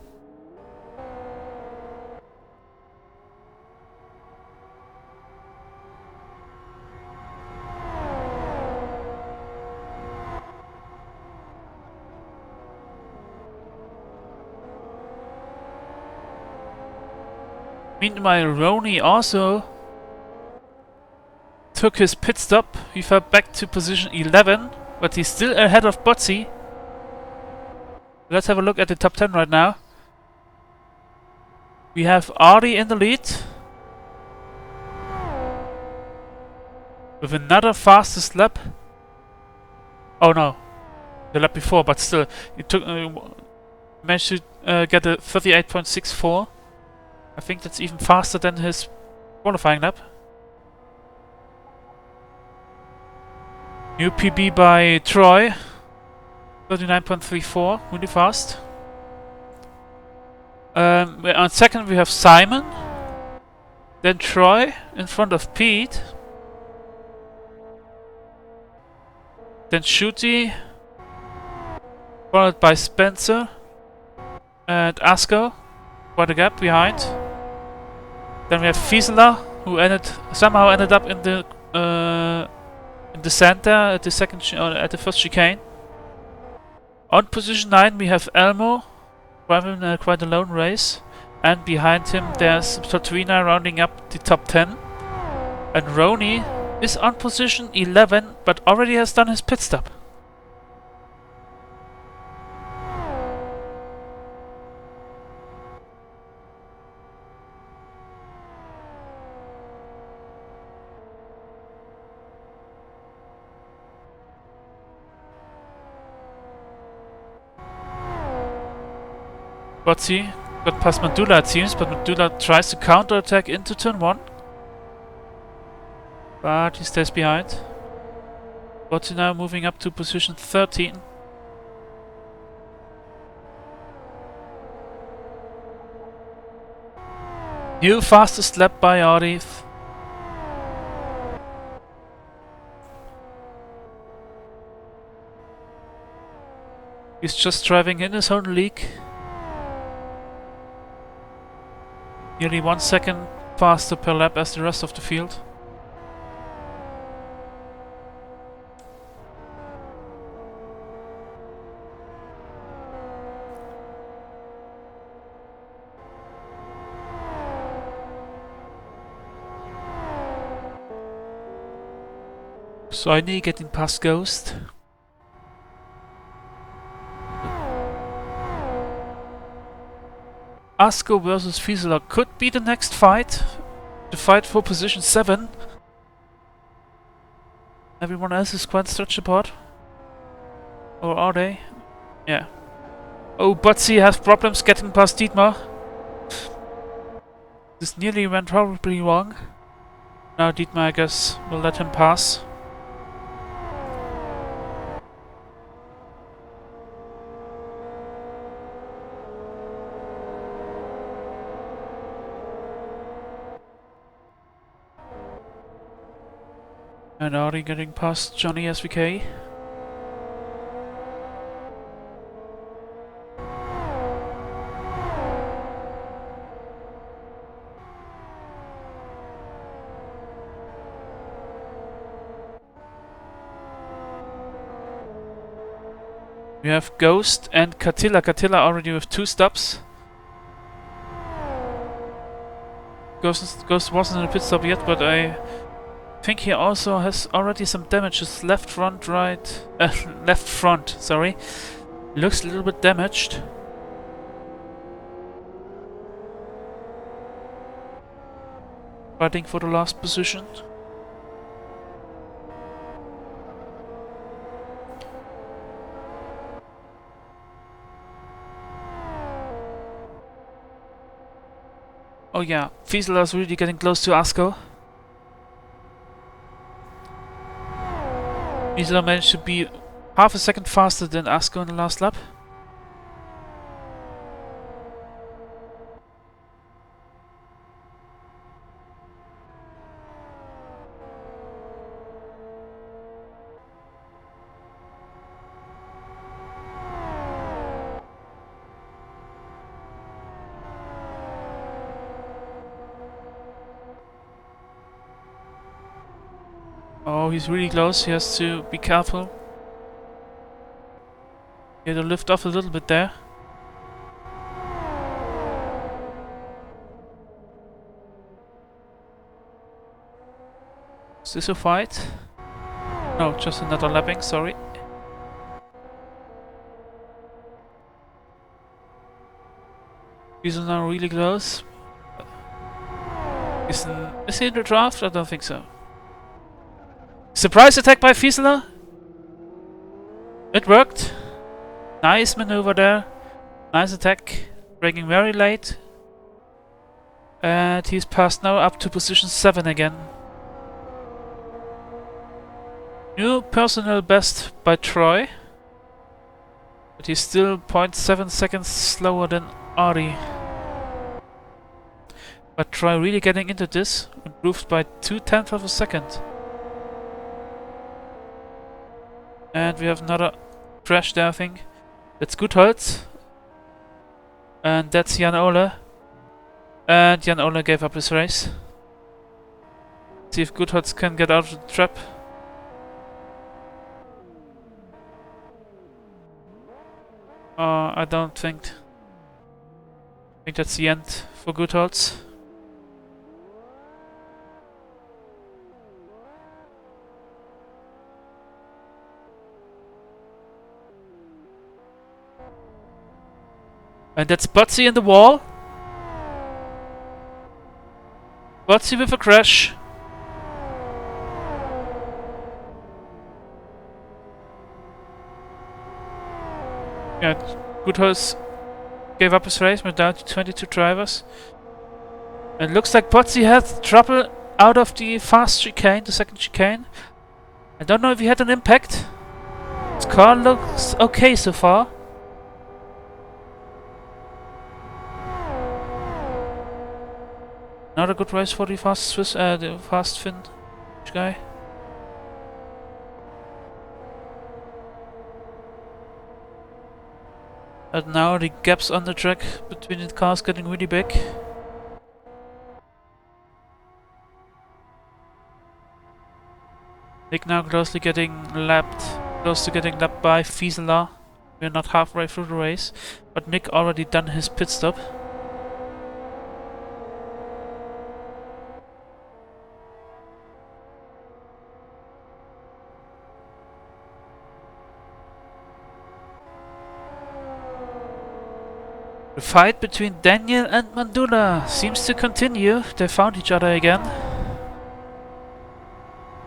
Meanwhile, Roney also took his pit stop. He fell back to position 11, but he's still ahead of Botzi. Let's have a look at the top 10 right now. We have Ari in the lead with another fastest lap. Oh no, the lap before, but still, it took managed to get a 38.64. I think that's even faster than his qualifying lap. New PB by Troy. 39.34, really fast. On second we have Simon. Then Troy in front of Pete. Then Shooty. Followed by Spencer. And Asko. Quite a gap behind. Then we have Fiesela, who somehow ended up in the center at the first chicane. On position 9 we have Elmo, driving quite a lone race, and behind him there's Tatwina rounding up the top 10. And Roni is on position 11, but already has done his pit stop. Botzi got past Mandula it seems, but Mandula tries to counter-attack into turn 1. But he stays behind. Botzi now moving up to position 13. New fastest lap by Audi. He's just driving in his own league. Nearly 1 second faster per lap as the rest of the field. Soini getting past Ghost. Asko versus Fiesela could be the next fight. The fight for position 7. Everyone else is quite stretched apart. Or are they? Yeah. Oh, Botzi has problems getting past Dietmar. This nearly went horribly wrong. Now Dietmar, I guess, will let him pass. And Audi getting past Johnny SVK. We have Ghost and Catilla. Catilla already with 2 stops. Ghost wasn't in a pit stop yet, but I think he also has already some damages. Left front, sorry. Looks a little bit damaged. Fighting for the last position. Oh yeah, Fiesela is really getting close to Asko. Fiesela managed to be half a second faster than Asko in the last lap. Oh, he's really close. He has to be careful. He had to lift off a little bit there. Is this a fight? No, just another lapping, sorry. He's now really close. Is he in the draft? I don't think so. Surprise attack by Fiesela. It worked. Nice maneuver there. Nice attack. Braking very late. And he's passed now up to position 7 again. New personal best by Troy. But he's still 0.7 seconds slower than Ari. But Troy really getting into this. Improved by 0.2 of a second. And we have another crash there, I think. That's Goodholz. And that's Jan Ole. And Jan Ole gave up his race. See if Goodholz can get out of the trap. I don't think. I think that's the end for Goodholz. And that's Butsy in the wall. Butsy with a crash. Yeah, Goodholz gave up his race. We're down to 22 drivers. And looks like Butsy had trouble out of the fast chicane, the second chicane. I don't know if he had an impact. His car looks okay so far. Not a good race for the fast Swiss, the fast Finn guy. And now the gaps on the track between the cars getting really big. Nick now close to getting lapped by Fieseler. We're not halfway through the race, but Nick already done his pit stop. The fight between Daniel and Mandula seems to continue. They found each other again.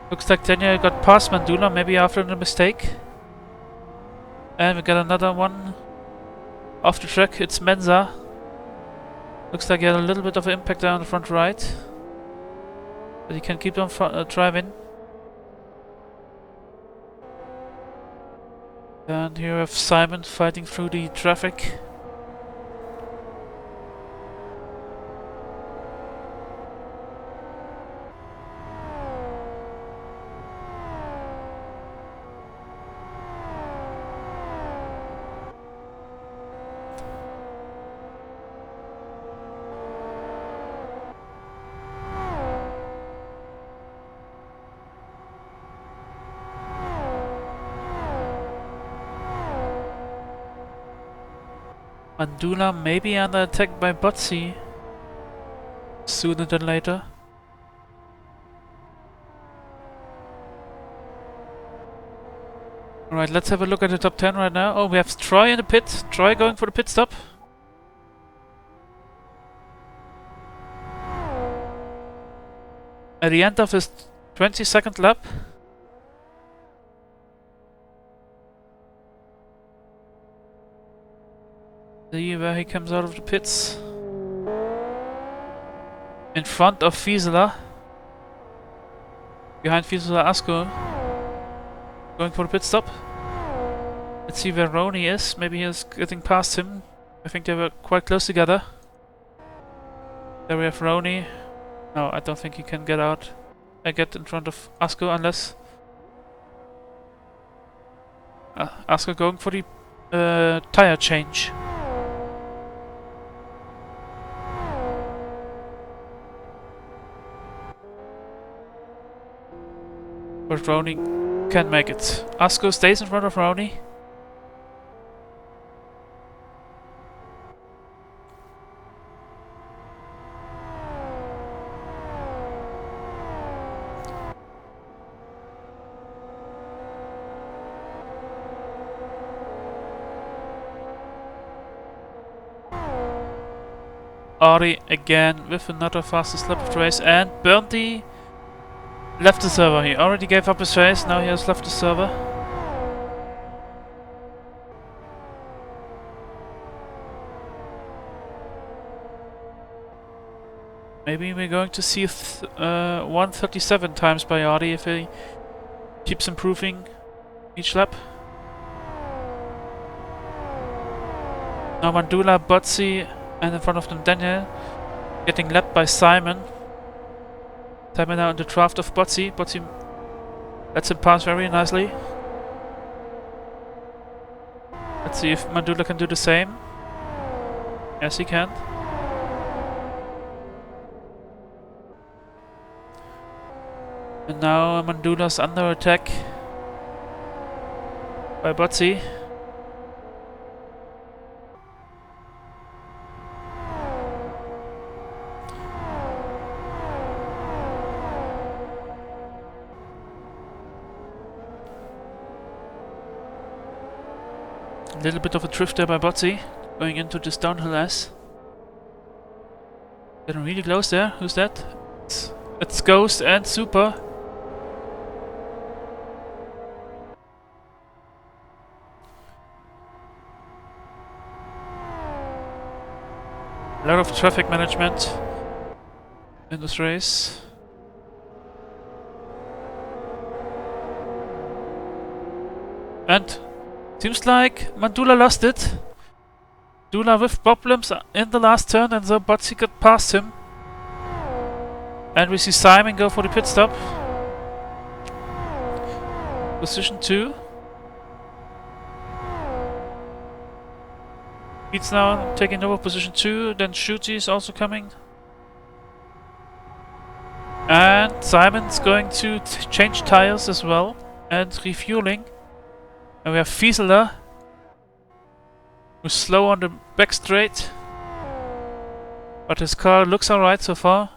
Looks like Daniel got past Mandula, maybe after the mistake. And we got another one off the track. It's Menza. Looks like he had a little bit of an impact there on the front right. But he can keep on driving. And here we have Simon fighting through the traffic. Mandula may be under attack by Butsy sooner than later. Alright, let's have a look at the top 10 right now. Oh, we have Troy in the pit. Troy going for the pit stop. At the end of his 22nd lap. See where he comes out of the pits. In front of Fieseler. Behind Fieseler, Asko. Going for the pit stop. Let's see where Roney is. Maybe he's getting past him. I think they were quite close together. There we have Roney. No, I don't think he can get out. I get in front of Asko unless... Asko going for the tire change. But Roney can make it. Asko stays in front of Roney. Ari again with another fastest lap of the race, and Burnty left the server. He already gave up his race, now he has left the server. Maybe we're going to see 1:37 times by Artie if he keeps improving each lap. Now Mandula, Botzi, and in front of them Daniel, getting led by Simon. Simon now in the draft of Botzi. Botzi lets him pass very nicely. Let's see if Mandula can do the same. Yes, he can. And now Mandula's under attack by Botzi. A little bit of a drift there by Botzi, going into this downhill S. Getting really close there. Who's that? It's Ghost and Super. A lot of traffic management in this race. And seems like Mandula lost it. Dula with problems in the last turn, and so Botzi got past him. And we see Simon go for the pit stop. Position 2. Pete's now taking over position 2, then Shuti is also coming. And Simon's going to change tires as well and refueling. And we have Fieseler, who's slow on the back straight, but his car looks alright so far.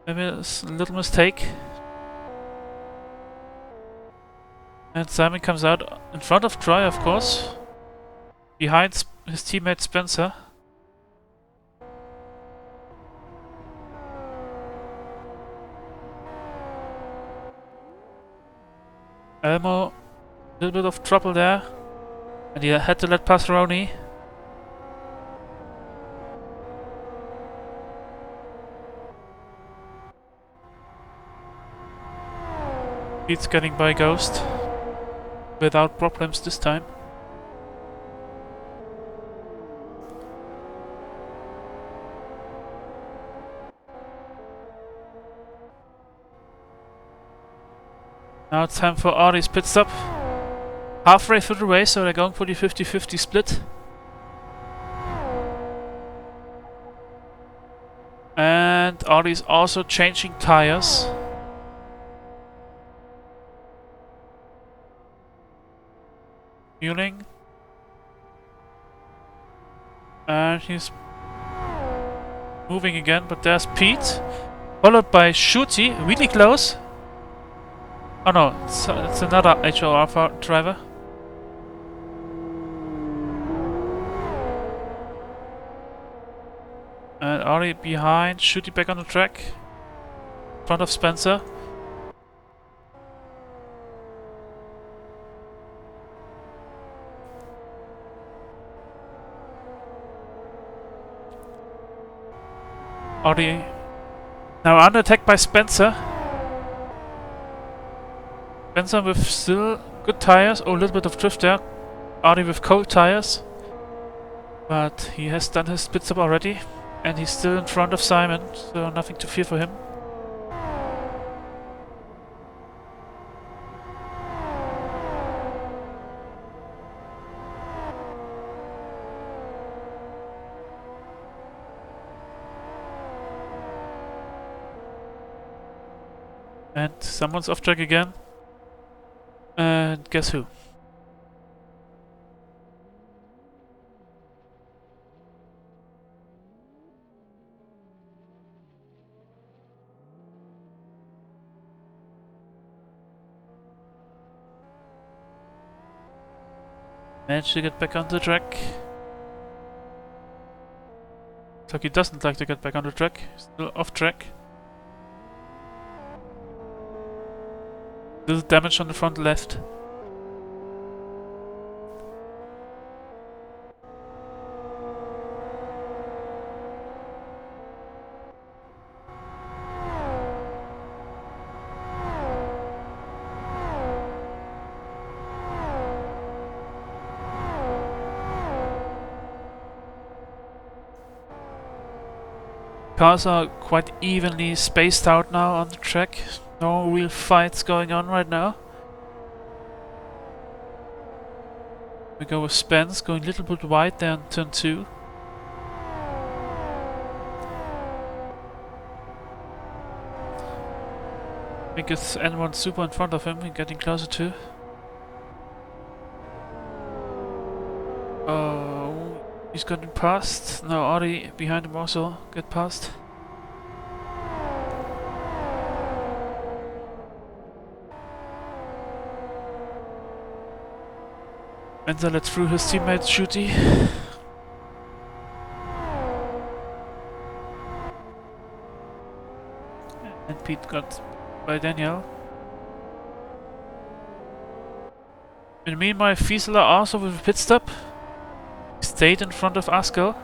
Maybe it's a little mistake. And Simon comes out in front of Troy, of course, behind his teammate Spencer. Elmo, a little bit of trouble there, and he had to let pass Roney. Pete's getting by Ghost without problems this time. Now it's time for Artie's pit stop. Halfway through the race, so they're going for the 50-50 split. And Artie's also changing tires. Fueling. And he's moving again, but there's Pete. Followed by Shuti, really close. Oh no, it's another HO Alpha driver. And Ari behind, Shuti back on the track. In front of Spencer. Ari now under attack by Spencer. Spencer with still good tires. Oh, a little bit of drift there. Artie with cold tires. But he has done his pit stop already. And he's still in front of Simon, so nothing to fear for him. And someone's off track again. And guess who? Managed to get back on the track. Looks like he doesn't like to get back on the track. He's still off track. Little damage on the front left. Cars are quite evenly spaced out now on the track. No real fights going on right now. We go with Spence, going a little bit wide there on turn 2. I think it's N1 Super in front of him, we're getting closer to. Oh, he's getting past. No, Audi behind him also get past. Menza let through his teammate Shooty. And Pete got by Daniel. And meanwhile, Fiesler also with a pit stop. Stayed in front of Askel.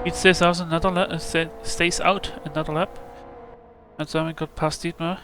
It stays out another lap. Stays out another lap. And so we got past Dietmar.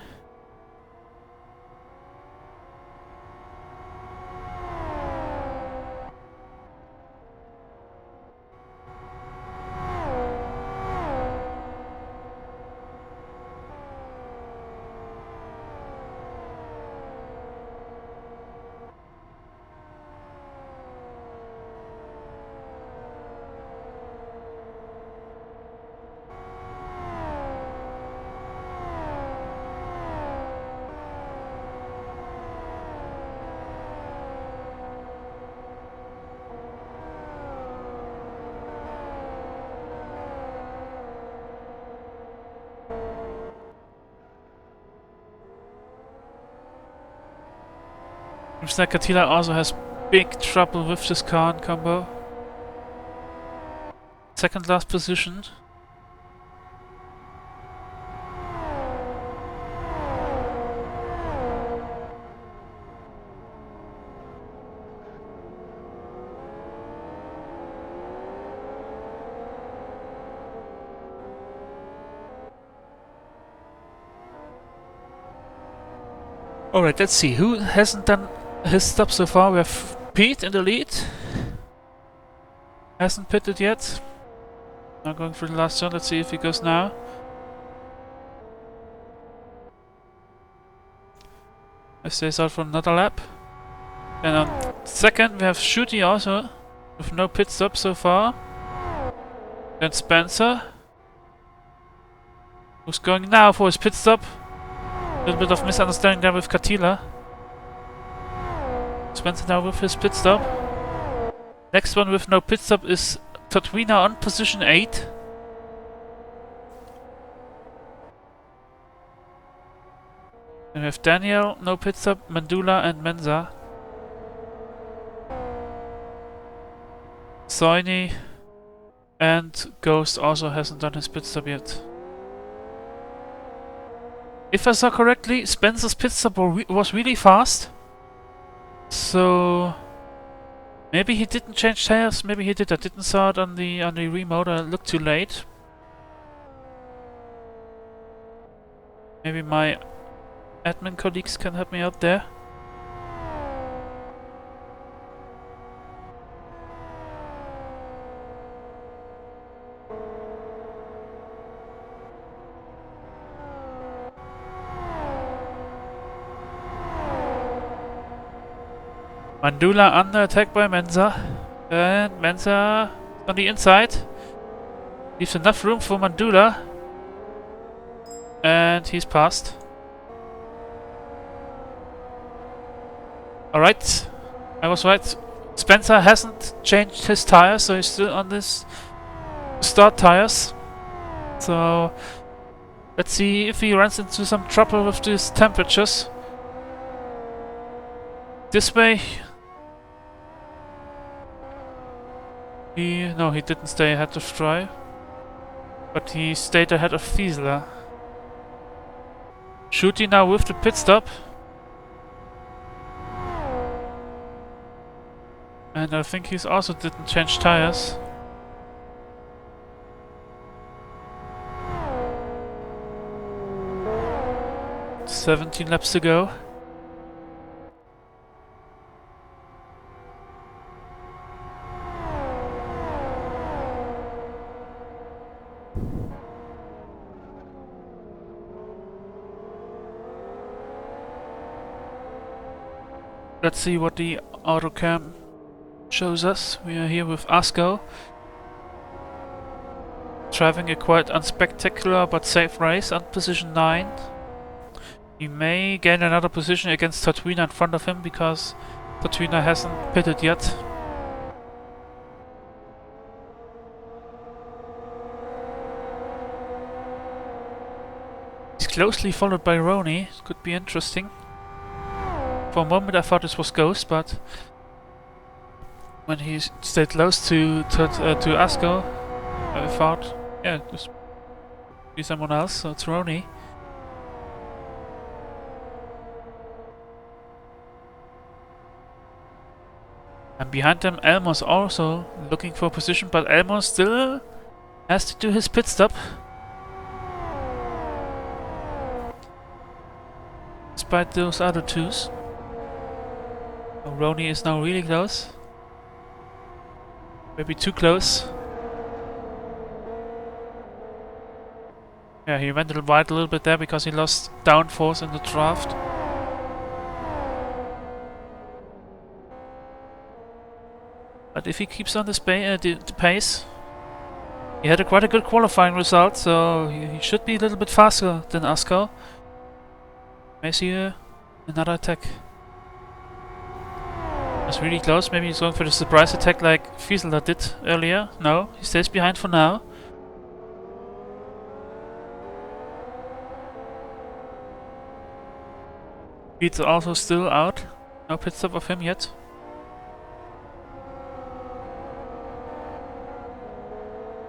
Looks like Attila also has big trouble with this car in combo. Second last position. Alright, let's see. Who hasn't done his stop so far? We have Pete in the lead. Hasn't pitted yet. Now going for the last turn. Let's see if he goes now. He stays out for another lap. And on second we have Shooty also, with no pit stop so far. Then Spencer, who's going now for his pit stop. A little bit of misunderstanding there with Katila. Spencer now with his pit stop. Next one with no pit stop is Tatwina on position 8. And we have Daniel, no pit stop, Mandula and Menza. Soini and Ghost also hasn't done his pit stop yet. If I saw correctly, Spencer's pit stop was really fast. So maybe he didn't change tires, maybe he did. I didn't saw it on the remote, I looked too late. Maybe my admin colleagues can help me out there. Mandula under attack by Menza. And Menza on the inside. Leaves enough room for Mandula. And he's passed. Alright. I was right. Spencer hasn't changed his tires, so he's still on this start tires. So let's see if he runs into some trouble with these temperatures. This way. No, he didn't stay ahead of Troy, but he stayed ahead of Fiesler. Shooty now with the pit stop. And I think he's also didn't change tires. "17 laps to go." Let's see what the autocam shows us. We are here with Asko, driving a quite unspectacular but safe race on position 9. He may gain another position against Tatwina in front of him because Tatwina hasn't pitted yet. He's closely followed by Roni. Could be interesting. For a moment I thought this was Ghost, but when he stayed close to Asko, I thought, yeah, this could be someone else, so it's Roni. And behind them Elmo's also looking for a position, but Elmo still has to do his pit stop. Despite those other twos. So Roni is now really close. Maybe too close. Yeah, he went a little wide a little bit there because he lost downforce in the draft. But if he keeps on the pace, he had quite a good qualifying result, so he should be a little bit faster than Asko. May see another attack. That's really close. Maybe he's going for the surprise attack like Fiesler did earlier. No, he stays behind for now. Pete's also still out. No pit stop of him yet.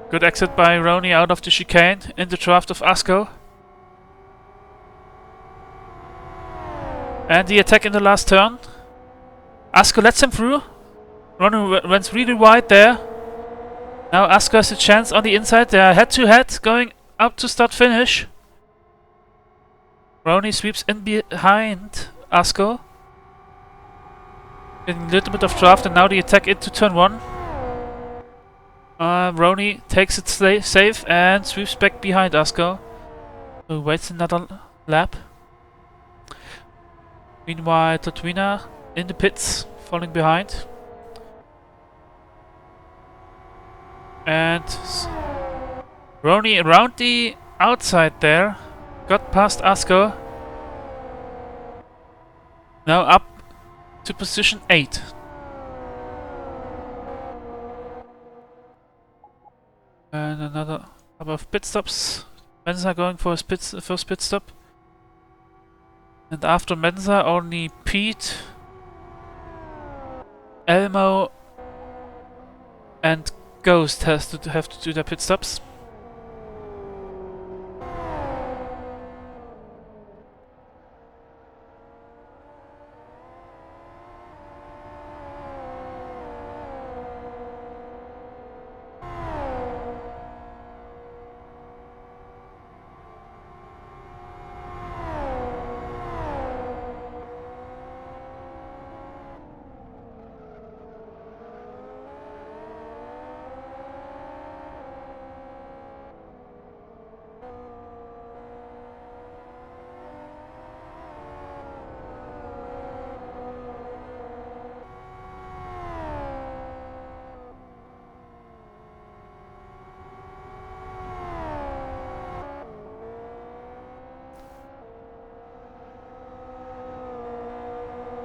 Good exit by Roni out of the chicane in the draft of Asko. And the attack in the last turn. Asko lets him through. Roni runs really wide there. Now Asko has a chance on the inside. They are head to head going up to start finish. Roni sweeps in behind Asko. Getting a little bit of draft, and now the attack into turn 1. Roni takes it safe and sweeps back behind Asko, who waits another lap. Meanwhile, Tatwina in the pits, falling behind. And Roni around the outside there, got past Asko. Now up to position 8. And another couple of pit stops. Mensa going for his first pit stop. And after Mensa, only Pete, Elmo, and Ghost have to do their pit stops.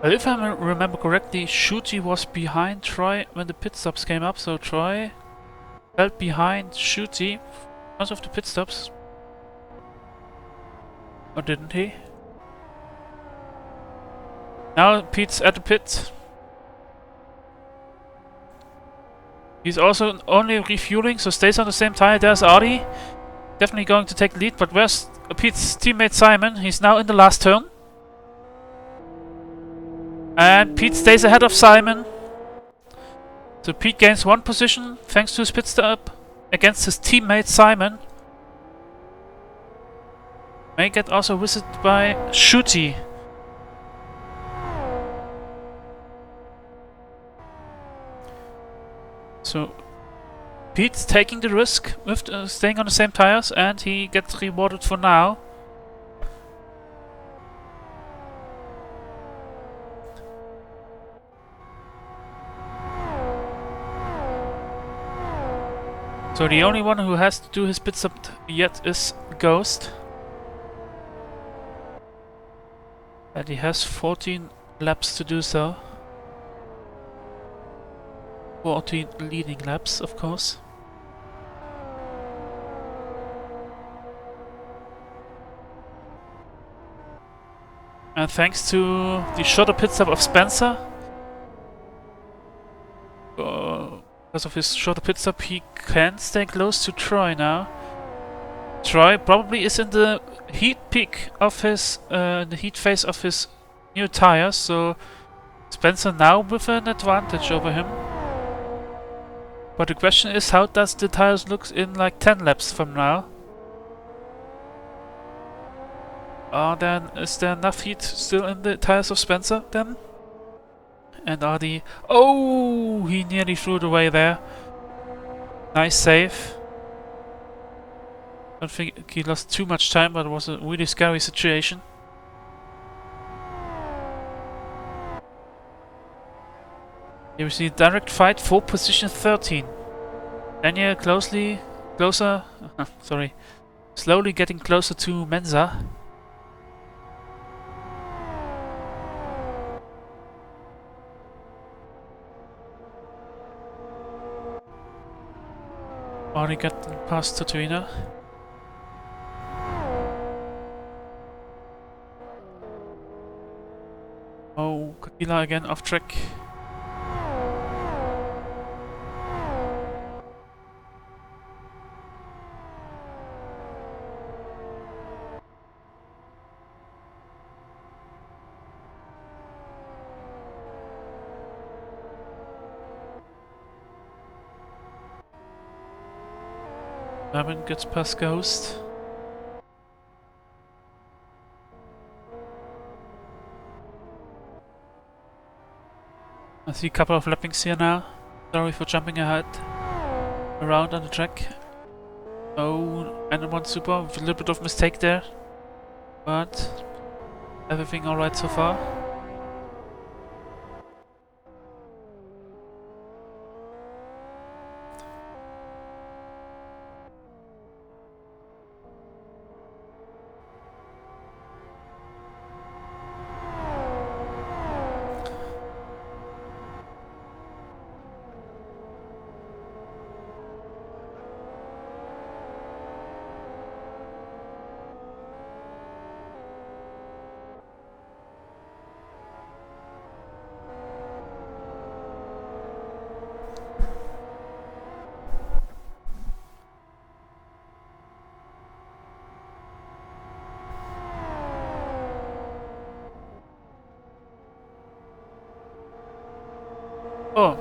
Well, if I remember correctly, Shuji was behind Troy when the pit stops came up, so Troy fell behind Shuji because of the pit stops. Or didn't he? Now Pete's at the pit. He's also only refueling, so stays on the same tire. There's Artie. Definitely going to take the lead, but where's Pete's teammate Simon? He's now in the last turn. And Pete stays ahead of Simon. So Pete gains 1 position thanks to his pit stop against his teammate Simon. May get also visited by Shooty. So Pete's taking the risk with staying on the same tires, and he gets rewarded for now. So the only one who has to do his pit stop yet is Ghost. And he has 14 laps to do so. 14 leading laps, of course. And thanks to the shorter pit stop of Spencer, because of his shorter pit stop, he can stay close to Troy now. Troy probably is in the heat peak of his, the heat phase of his new tires, so Spencer now with an advantage over him. But the question is, how does the tires look in like 10 laps from now? Then is there enough heat still in the tires of Spencer then? And are the... Oh! He nearly threw it away there. Nice save. I don't think he lost too much time, but it was a really scary situation. Here we see a direct fight for position 13. Daniel slowly getting closer to Menza. Already got past Tatooine. Oh, Kakila again off track. Lemon gets past Ghost. I see a couple of lappings here now. Sorry for jumping ahead around on the track. Oh, and one super with a little bit of mistake there. But everything alright so far. Oh,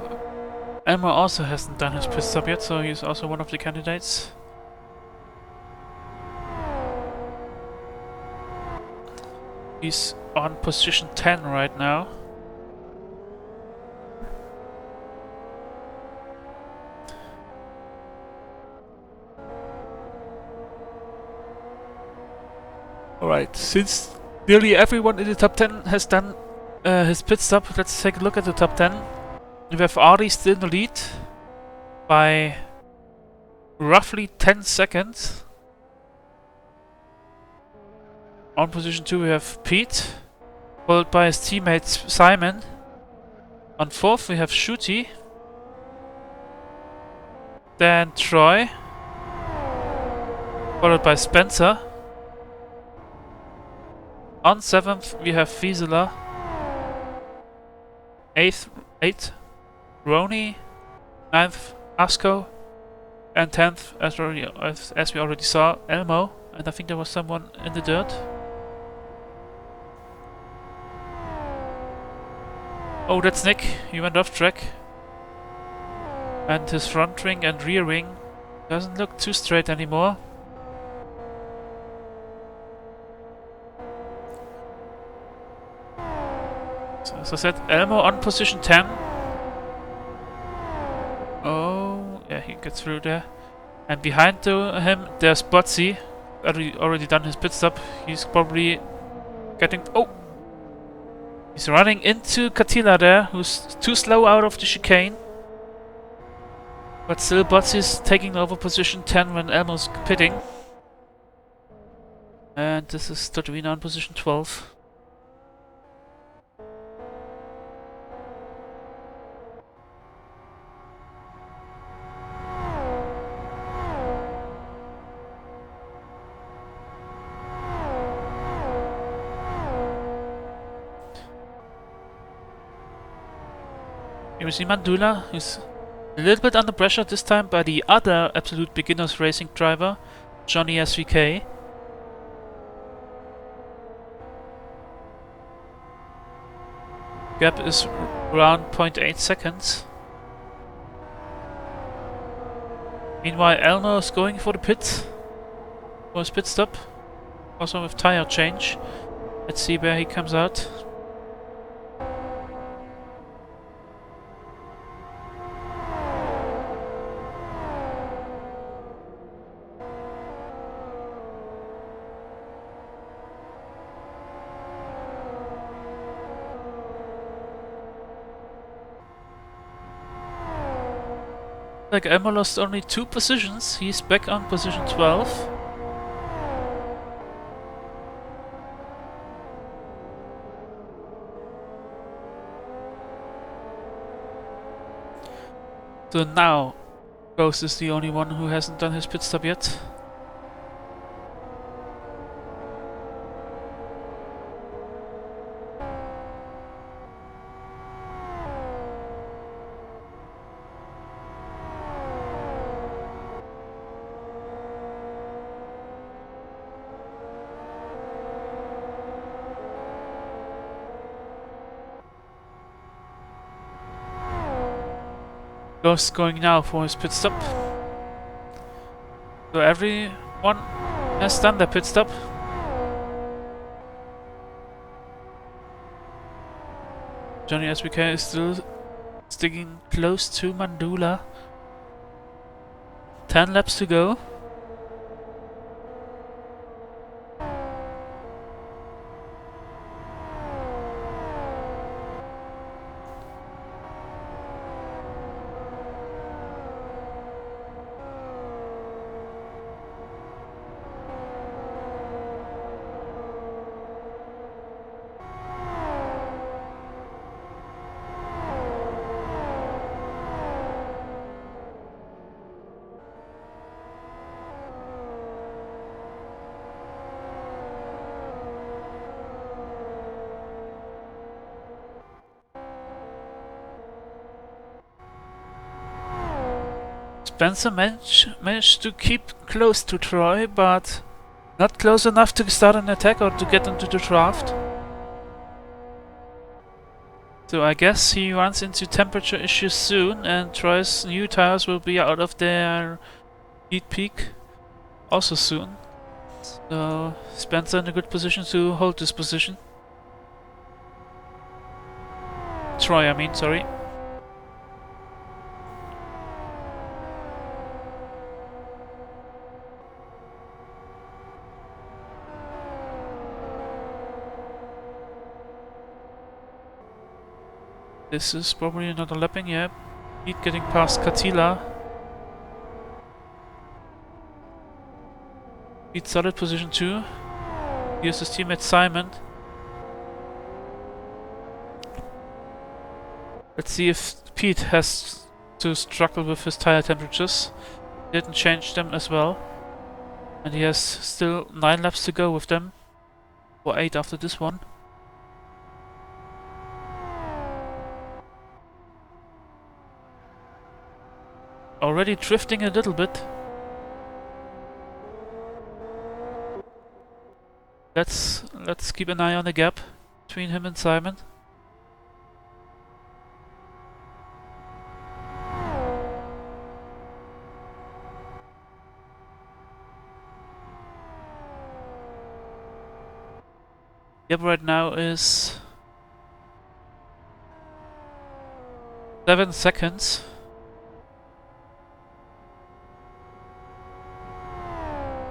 Elmo also hasn't done his pit stop yet, so he's also one of the candidates. He's on position 10 right now. Alright, since nearly everyone in the top 10 has done his pit stop, let's take a look at the top 10. We have Ari still in the lead by roughly 10 seconds. On position 2 we have Pete, followed by his teammate Simon. On 4th we have Shooty. Then Troy, followed by Spencer. On 7th we have Vizela. 8th Roni, 9th Asko, and 10th, as we already saw, Elmo, and I think there was someone in the dirt. Oh, that's Nick, he went off track. And his front wing and rear wing doesn't look too straight anymore. So as I said, Elmo on position 10. Oh, yeah, he gets through there. And behind him, there's Botsy. Already done his pit stop. He's probably getting... Oh! He's running into Katila there, who's too slow out of the chicane. But still, Botsy's taking over position 10 when Elmo's pitting. And this is Totorina on position 12. Here we see Mandula, who's a little bit under pressure this time by the other Absolute Beginners Racing driver, Johnny SVK. Gap is around 0.8 seconds. Meanwhile, Elmo is going for the pit, for his pit stop, also with tire change. Let's see where he comes out. Like Elmo lost only 2 positions, he's back on position 12. So now, Ghost is the only one who hasn't done his pit stop yet. Ghost going now for his pit stop. So everyone has done their pit stop. Johnny SBK is still sticking close to Mandula. 10 laps to go. Spencer managed to keep close to Troy, but not close enough to start an attack or to get into the draft. So I guess he runs into temperature issues soon, and Troy's new tires will be out of their heat peak also soon. So Spencer in a good position to hold this position. Troy, I mean, sorry. This is probably another lapping, yeah. Heat getting past Katila. Heat solid position 2. Here's his teammate Simon. Let's see if Pete has to struggle with his tire temperatures. Didn't change them as well. And he has still 9 laps to go with them. Or 8 after this one. Already drifting a little bit. Let's keep an eye on the gap between him and Simon. Gap right now is 7 seconds.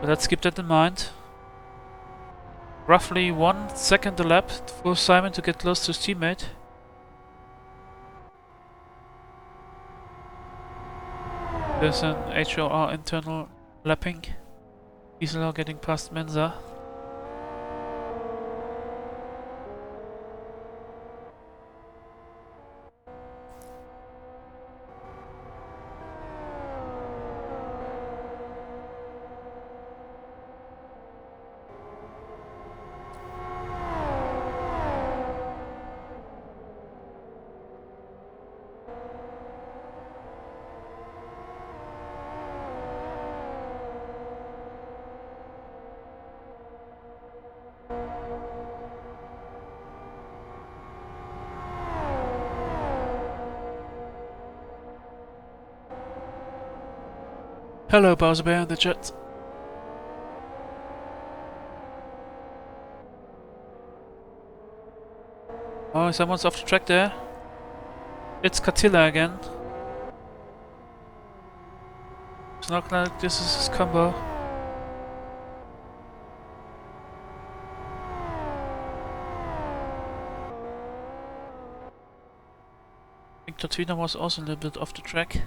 But let's keep that in mind. Roughly 1 second a lap for Simon to get close to his teammate. There's an HOR internal lapping. Diesel getting past Mensa. Hello, Bowser Bear in the chat. Oh, someone's off the track there. It's Catilla again. It's not like this is his combo. I think Tortino was also a little bit off the track.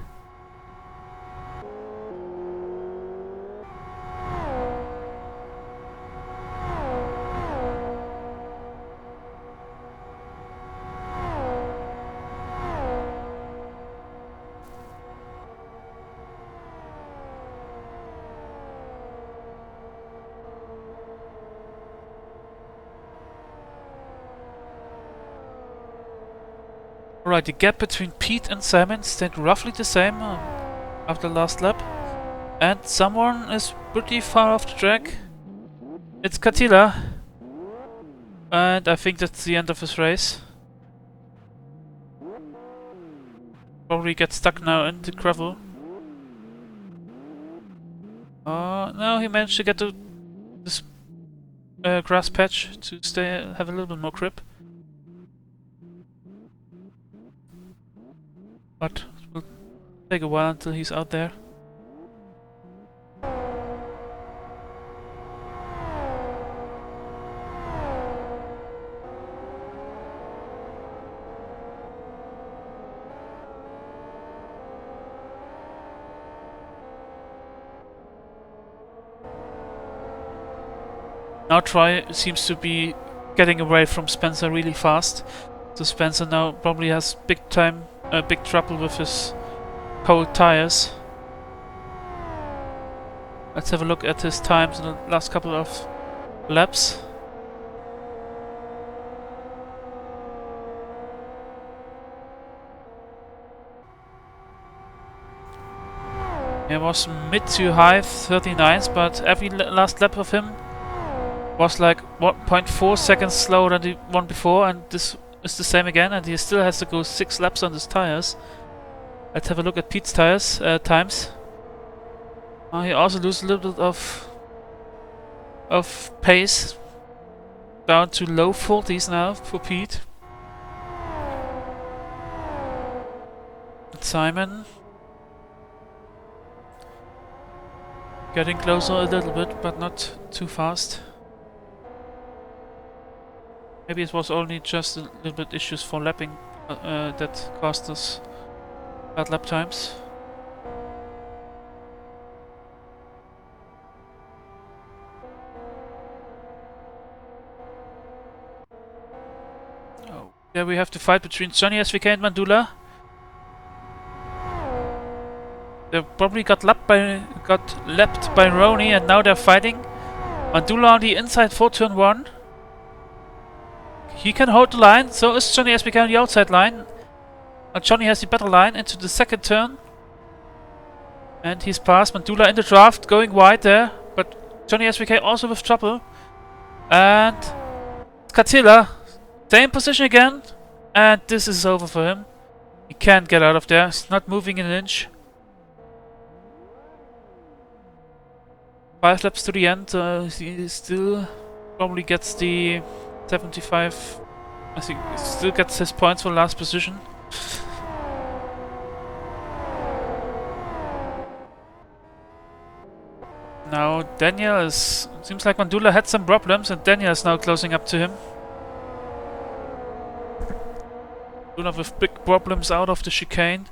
Alright, the gap between Pete and Simon stayed roughly the same after the last lap. And someone is pretty far off the track. It's Catilla. And I think that's the end of his race. Probably get stuck now in the gravel. No, he managed to get to this grass patch to have a little bit more grip. But it will take a while until he's out there. Now Troy seems to be getting away from Spencer really fast. So Spencer now probably has big trouble with his cold tires. Let's have a look at his times in the last couple of laps. It was mid to high 39s, but every last lap of him was like 1.4 seconds slower than the one before, and this is the same again, and he still has to go 6 laps on his tires. Let's have a look at Pete's tires times. He also loses a little bit of pace, down to low 40s now for Pete. Simon getting closer a little bit, but not too fast. Maybe it was only just a little bit issues for lapping that cost us bad lap times. Oh, yeah, we have the fight between Johnny SVK and Mandula. They probably got lapped by Roni, and now they're fighting. Mandula on the inside for turn 1. He can hold the line, so is Johnny SBK on the outside line. And Johnny has the better line into the second turn. And he's past Mandula in the draft, going wide there. But Johnny SBK also with trouble. And Catilla, same position again. And this is over for him. He can't get out of there, he's not moving an inch. 5 laps to the end, he still probably gets the 75. I think he still gets his points for last position. Now Daniel is... Seems like Mandula had some problems and Daniel is now closing up to him. Mandula with big problems out of the chicane.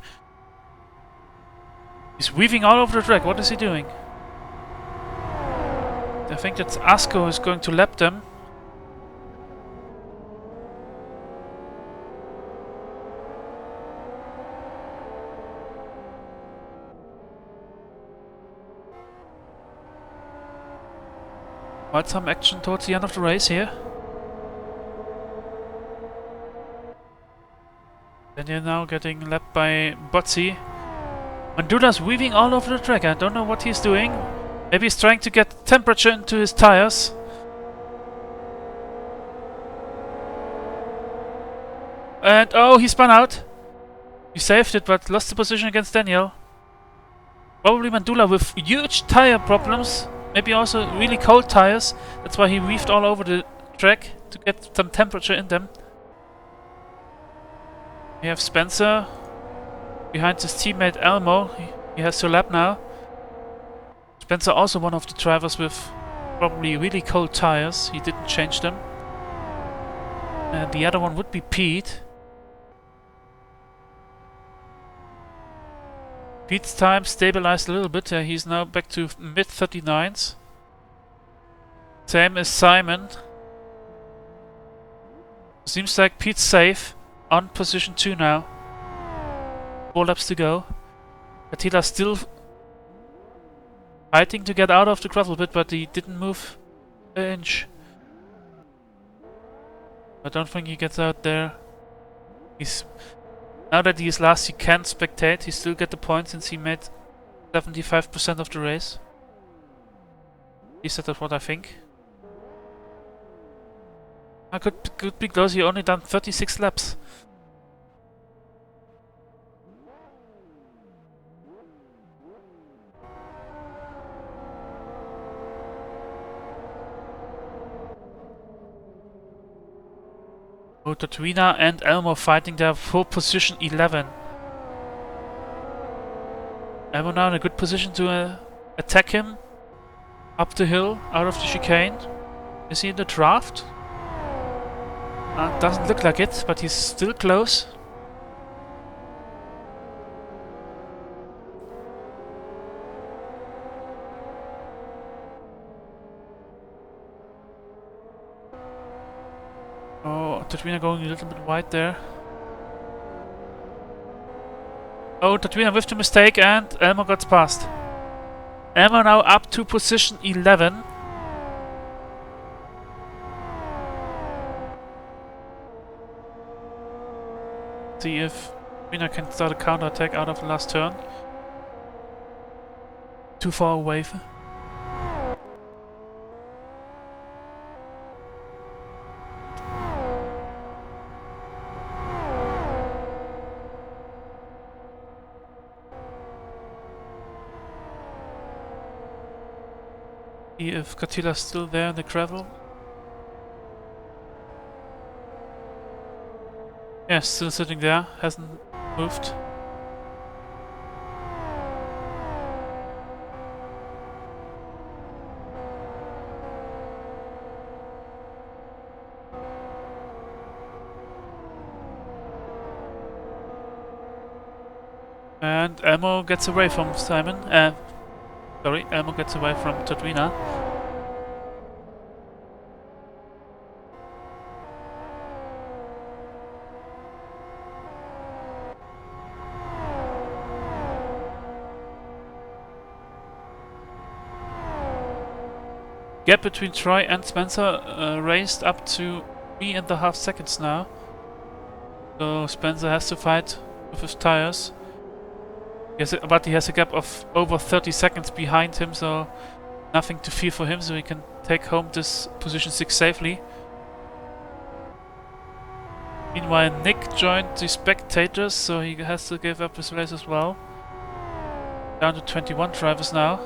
He's weaving all over the track. What is he doing? I think that Asko is going to lap them. Quite some action towards the end of the race here. Daniel now getting lapped by Botzi. Mandula's weaving all over the track. I don't know what he's doing. Maybe he's trying to get temperature into his tires. And oh, he spun out. He saved it, but lost the position against Daniel. Probably Mandula with huge tire problems. Maybe also really cold tires. That's why he weaved all over the track to get some temperature in them. We have Spencer behind his teammate Elmo. He has to lap now. Spencer also one of the drivers with probably really cold tires. He didn't change them. And the other one would be Pete. Pete's time stabilized a little bit. He's now back to mid-39s. Same as Simon. Seems like Pete's safe on position 2 now. 4 laps to go. Attila still fighting to get out of the gravel pit, but he didn't move an inch. I don't think he gets out there. Now that he is last, he can't spectate. He still get the points since he made 75% of the race. At least that's what I think. I could be close. He only done 36 laps. Tatwina and Elmo fighting there for position 11. Elmo now in a good position to attack him up the hill, out of the chicane. Is he in the draft? Doesn't look like it, but he's still close. Oh, Tatwina going a little bit wide there. Oh, Tatwina with the mistake and Elmo got past. Elmo now up to position 11. See if Tatwina can start a counter attack out of the last turn. Too far away. See if Katila's still there in the gravel. Yeah, still sitting there, hasn't moved. And Elmo gets away from Simon. Sorry, Elmo gets away from Tatwina. Gap between Troy and Spencer raised up to 3.5 seconds now. So Spencer has to fight with his tires. But he has a gap of over 30 seconds behind him, so nothing to fear for him, so he can take home this position 6 safely. Meanwhile, Nick joined the spectators, so he has to give up his race as well. Down to 21 drivers now.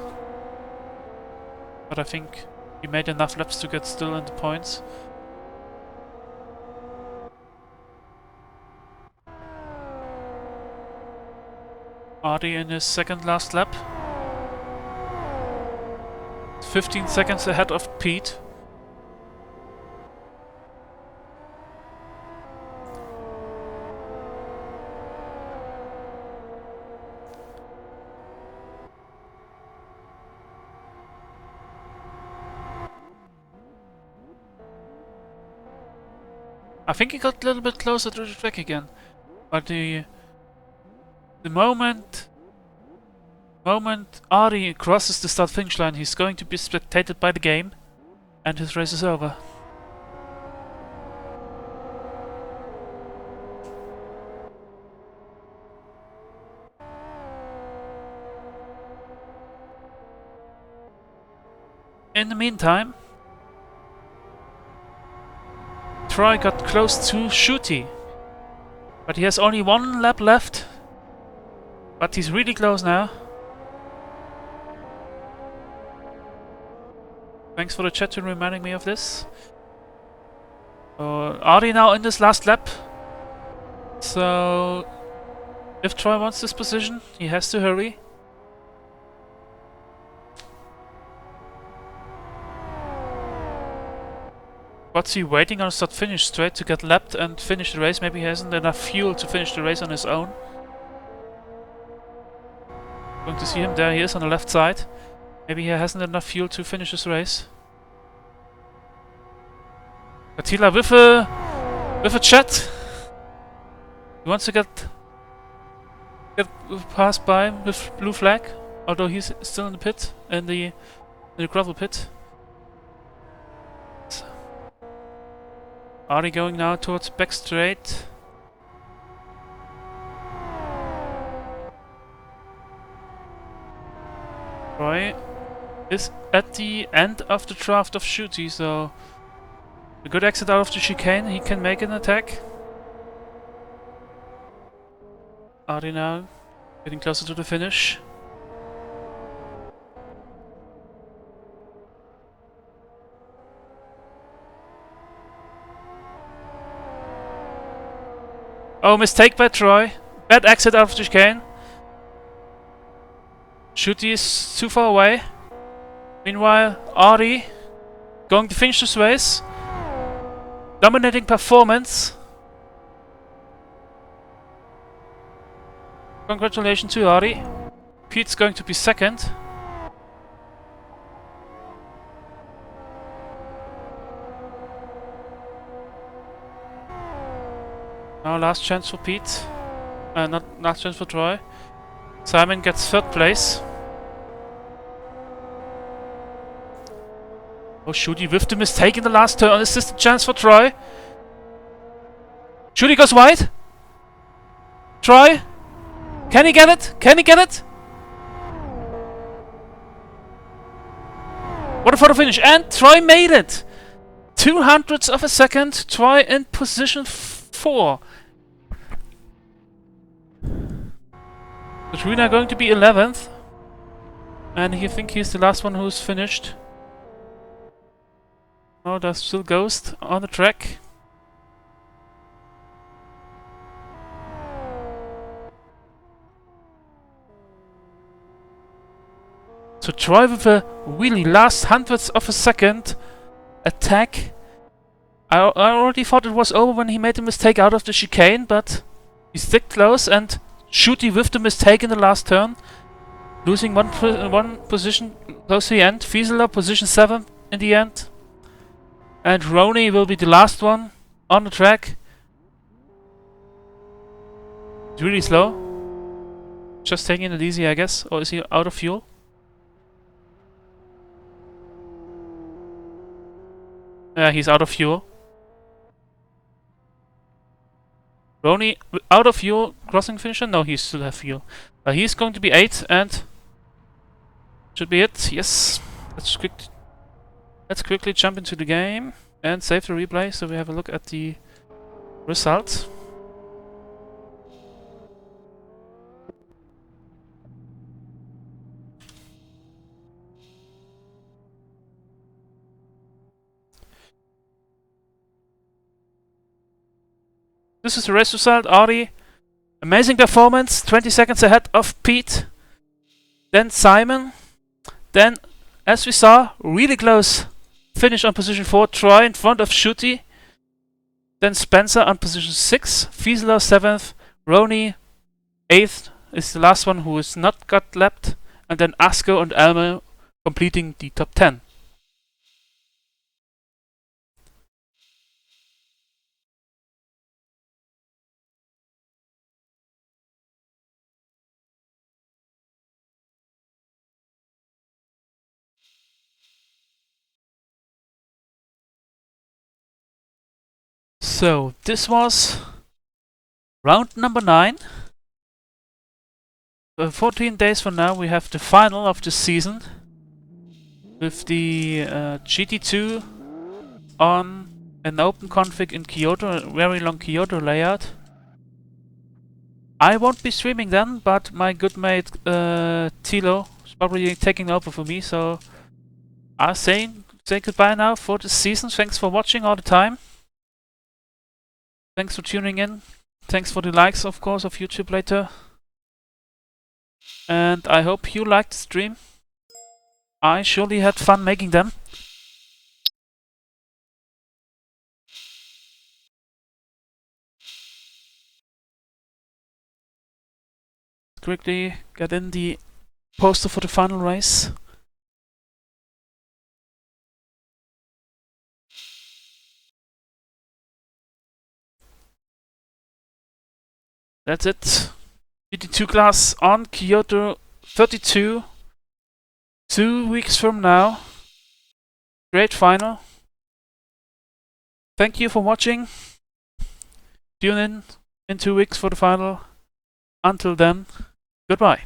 But I think he made enough laps to get still in the points. Artie in his second last lap. 15 seconds ahead of Pete. I think he got a little bit closer to the track again, but the moment Ari crosses the start-finish line, he's going to be spectated by the game, and his race is over. In the meantime, Troy got close to Shooty, but he has only one lap left. But he's really close now. Thanks for the chat to reminding me of this. Artie now in this last lap. So if Troy wants this position, he has to hurry. What's he waiting on a start finish straight to get lapped and finish the race? Maybe he hasn't enough fuel to finish the race on his own. Going to see him, there he is on the left side. Maybe he hasn't enough fuel to finish his race. Attila with a chat. He wants to get passed by with blue flag, although he's still in the pit, in the gravel pit. Are they going now towards back straight? Troy is at the end of the draft of Shooty, so a good exit out of the chicane, he can make an attack. Are they now getting closer to the finish? Oh, mistake by Troy. Bad exit out of the chicane. Shooty is too far away. Meanwhile, Ari going to finish this race. Dominating performance. Congratulations to Ari. Pete's going to be second. Now last chance for Pete. Not last chance for Troy. Simon gets third place. Oh, Shooty with the mistake in the last turn. Is this the chance for Troy? Shooty goes wide. Troy? Can he get it? Can he get it? What a photo finish. And Troy made it. 200ths of a second. Troy in position 4. Katrina going to be 11th. And you think he's the last one who's finished. Oh, there's still Ghost on the track. So Troy with a really last hundredths of a second attack. I already thought it was over when he made a mistake out of the chicane, but he stick close and Shooty with the mistake in the last turn. Losing one position close to the end. Fieseler position 7 in the end. And Roney will be the last one on the track. It's really slow. Just taking it easy, I guess. Or is he out of fuel? Yeah, he's out of fuel. Roney out of fuel, crossing finisher? No, he still has fuel. He's going to be 8 and should be it. Yes. Let's quickly jump into the game and save the replay so we have a look at the results. This is the race result. Ari Amazing performance, 20 seconds ahead of Pete. Then Simon. Then, as we saw, really close finish on position 4. Troy in front of Shuti. Then Spencer on position 6. Fieseler 7th. Roni 8th is the last one who is not got lapped. And then Asko and Elmo completing the top 10. So, this was round number 9. 14 days from now we have the final of the season with the GT2 on an open config in Kyoto, a very long Kyoto layout. I won't be streaming then, but my good mate Tilo is probably taking over for me, so I'll say goodbye now for this season. Thanks for watching all the time. Thanks for tuning in. Thanks for the likes, of course, of YouTube later. And I hope you liked the stream. I surely had fun making them. Quickly get in the poster for the final race. That's it. GT2 class on Kyoto 32. 2 weeks from now. Great final. Thank you for watching. Tune in 2 weeks for the final. Until then, goodbye.